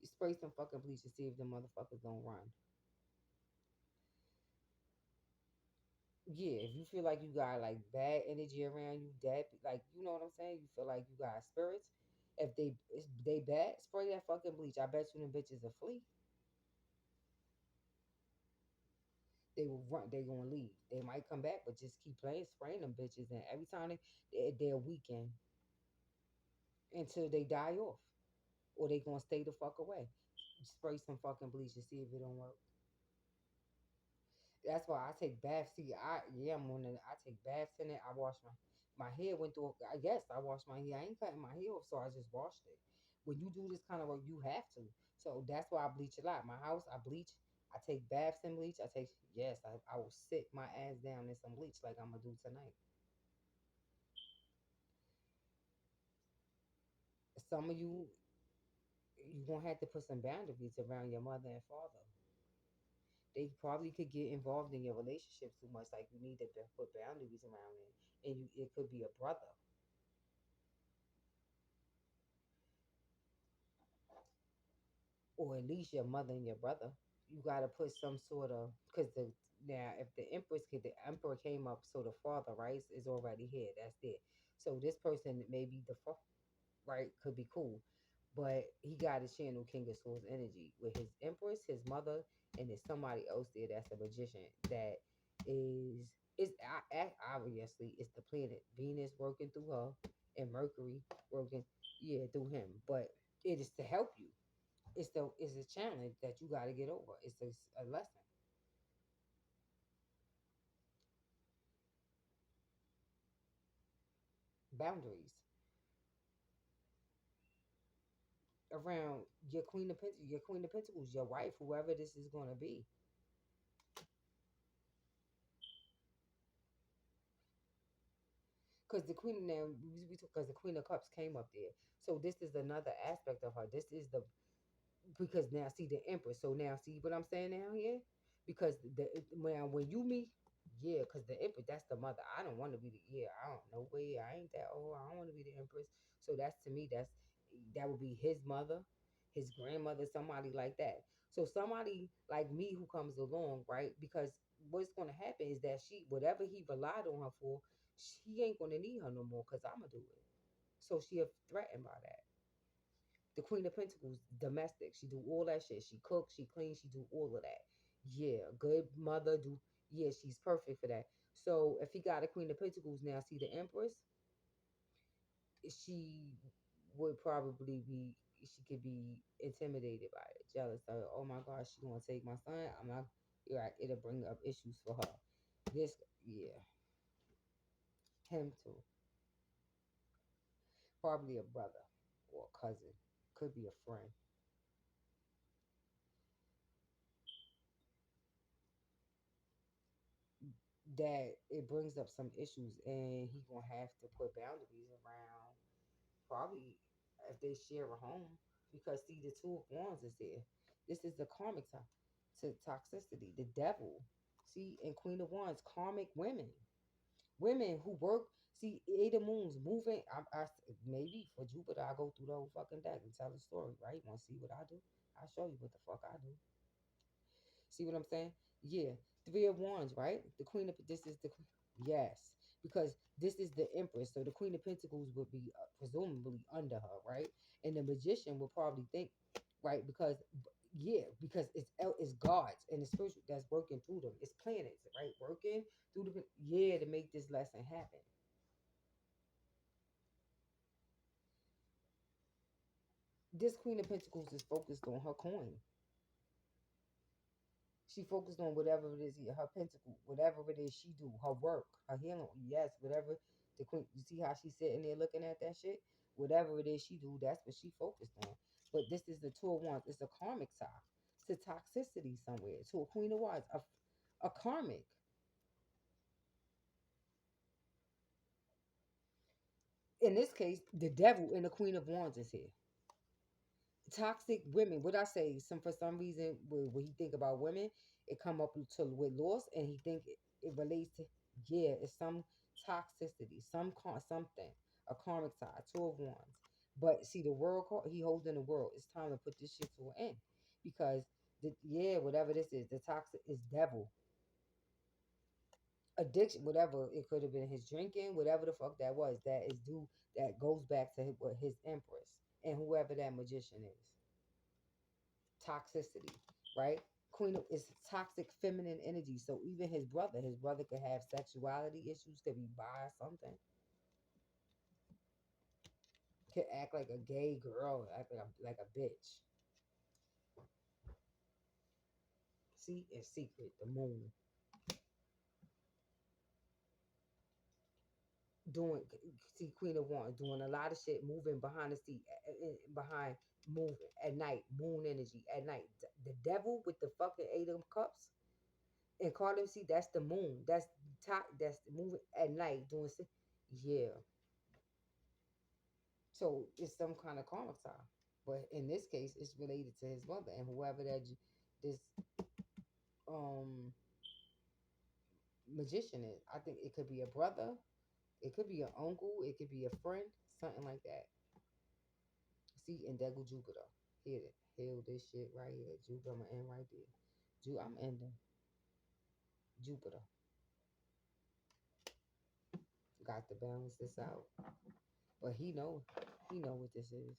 you spray some fucking bleach to see if the motherfuckers don't run. Yeah, if you feel like you got like bad energy around you, dead, like you know what I'm saying, you feel like you got spirits. If they bad, spray that fucking bleach. I bet you them bitches will flee. They will run. They gonna leave. They might come back, but just keep playing, spraying them bitches, and every time they're weakened until they die off, or they gonna stay the fuck away. Spray some fucking bleach to see if it don't work. That's why I take baths. See, I'm on it. I take baths in it. I wash my hair. Went through. I guess I washed my hair. I ain't cutting my hair off, so I just washed it. When you do this kind of work, you have to. So that's why I bleach a lot. My house, I bleach. I take baths in bleach. I take yes. I will sit my ass down in some bleach like I'm gonna do tonight. Some of you gonna have to put some boundaries around your mother and father. They probably could get involved in your relationship too much. Like you need to put boundaries around it, and it could be a brother or at least your mother and your brother. You got to put some sort of because the now if the emperor came up, so the father right is already here. That's it. So this person maybe right could be cool, but he got to channel King of Swords energy with his empress, his mother, and there's somebody else there that's a magician that is obviously it's the planet Venus working through her and Mercury working through him, but it is to help you. It's a challenge that you got to get over. It's a lesson. Boundaries around your Queen of Pentacles, your wife, whoever this is going to be. Because the Queen now, because the Queen of Cups came up there. So this is another aspect of her. This is the because now see the Empress. So now see what I'm saying now here, because when you meet, yeah, because the Empress that's the mother. I don't want to be the I don't know way I ain't that old. I don't want to be the Empress. So that's to me that would be his mother, his grandmother, somebody like that. So somebody like me who comes along, right? Because what's gonna happen is that she whatever he relied on her for, she ain't gonna need her no more because I'ma do it. So she threatened by that. The Queen of Pentacles, domestic. She do all that shit. She cooks, she cleans, she do all of that. Yeah, good mother. Yeah, she's perfect for that. So if he got a Queen of Pentacles now, see the Empress, she would probably be. She could be intimidated by it, jealous. Like, oh my gosh, she gonna take my son. I'm not. You're right. It'll bring up issues for her. This, yeah, him too. Probably a brother or a cousin. Could be a friend. That it brings up some issues and he gonna have to put boundaries around probably if they share a home because see the two of wands is there. This is the karmic to toxicity, the devil. See, and Queen of Wands, karmic women. Women who work, see, Eight of Moons moving. Maybe for Jupiter, I go through the whole fucking deck and tell the story, right? Want to see what I do? I'll show you what the fuck I do. See what I'm saying? Yeah. Three of Wands, right? The Queen of, this is the, yes, because this is the Empress. So the Queen of Pentacles would be presumably under her, right? And the Magician will probably think, right? Because, yeah, because it's gods and the spiritual that's working through them. It's planets, right? Working through the, yeah, to make this lesson happen. This Queen of Pentacles is focused on her coin. She focused on whatever it is, her pentacle, whatever it is she do, her work, her healing. Yes, whatever the queen. You see how she's sitting there looking at that shit. Whatever it is she do, that's what she focused on. But this is the Two of Wands. It's a karmic tie to toxicity somewhere. To a Queen of Wands, a karmic. In this case, the devil and the Queen of Wands is here. Toxic women. What I say? For some reason when he think about women, it come up to with loss, and he think it relates to, yeah, it's some toxicity, something, a karmic tie, Two of Wands. But see, the world he holds in the world. It's time to put this shit to an end because yeah, whatever this is, the toxic is devil, addiction, whatever it could have been, his drinking, whatever the fuck that was. That is due. That goes back to his empress and whoever that magician is. Toxicity, right? Queen of is toxic feminine energy. So even his brother could have sexuality issues, could be bi something, could act like a gay girl, act like a bitch. See, in secret, the moon doing. See, Queen of Wands doing a lot of shit, moving behind the seat, behind moving at night, moon energy at night. The devil with the fucking Eight of Cups and Carter, see, that's the moon. That's top. That's moving at night doing. Yeah. So it's some kind of karma tie. But in this case, it's related to his mother and whoever this um magician is. I think it could be a brother, it could be an uncle, it could be a friend, something like that. See, in Degu Jupiter. Hit it. Heal this shit right here. Jupiter, I'm gonna end right there. I'm ending. Jupiter. Got to balance this out. But he know what this is.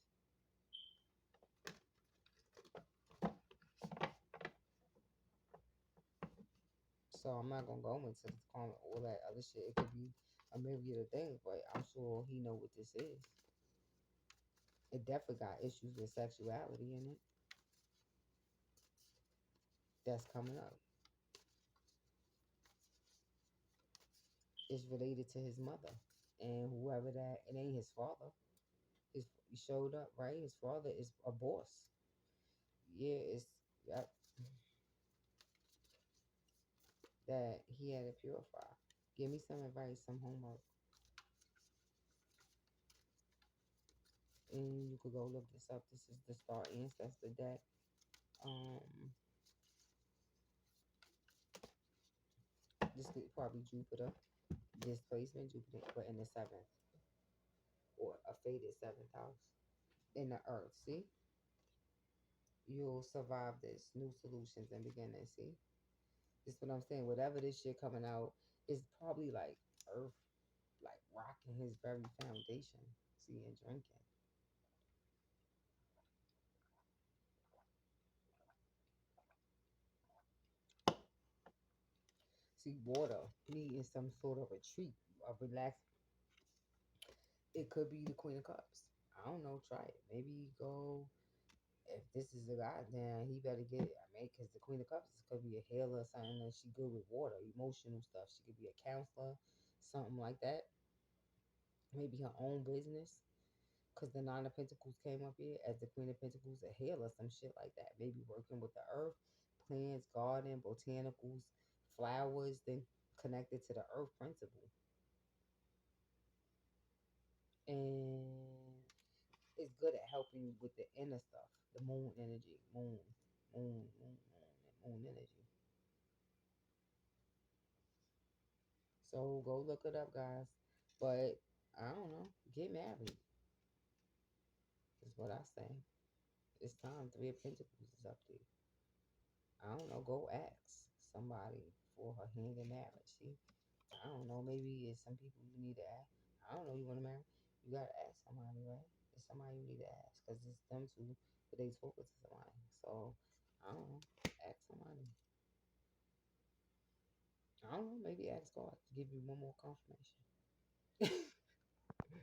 So I'm not gonna go into the comment all that other shit. It could be a myriad of things, but I'm sure he know what this is. It definitely got issues with sexuality in it. That's coming up. It's related to his mother and whoever that. It ain't his father. He showed up right. His father is a boss. Yeah, it's yep, that he had to purify. Give me some advice, some homework, and you could go look this up. This is the Star Ancestor deck. Um, this could probably Jupiter displacement, Jupiter, but in the seventh or a faded seventh house in the Earth. See, you'll survive this. New solutions and beginnings. See, this is what I'm saying. Whatever this shit coming out is probably like Earth, like rocking his very foundation. See, and drinking. See, water, needing some sort of retreat, a relax. It could be the Queen of Cups. I don't know. Try it. Maybe go. If this is a guy, then he better get it. I mean, because the Queen of Cups could be a healer or something, and she good with water, emotional stuff. She could be a counselor, something like that. Maybe her own business. Because the Nine of Pentacles came up here as the Queen of Pentacles, a healer, some shit like that. Maybe working with the earth, plants, garden, botanicals, flowers, then connected to the earth principle. And it's good at helping you with the inner stuff, the moon energy, moon energy. So go look it up, guys. But I don't know. Get married is what I say. It's time. Three of Pentacles is up there. I don't know. Go ask somebody for her hand in marriage. See, I don't know. Maybe it's some people you need to ask. I don't know. You want to marry? You gotta ask somebody, right? It's somebody you need to ask because it's them two, but they spoke to somebody. So I don't know. Ask somebody. I don't know. Maybe ask God to give you one more confirmation.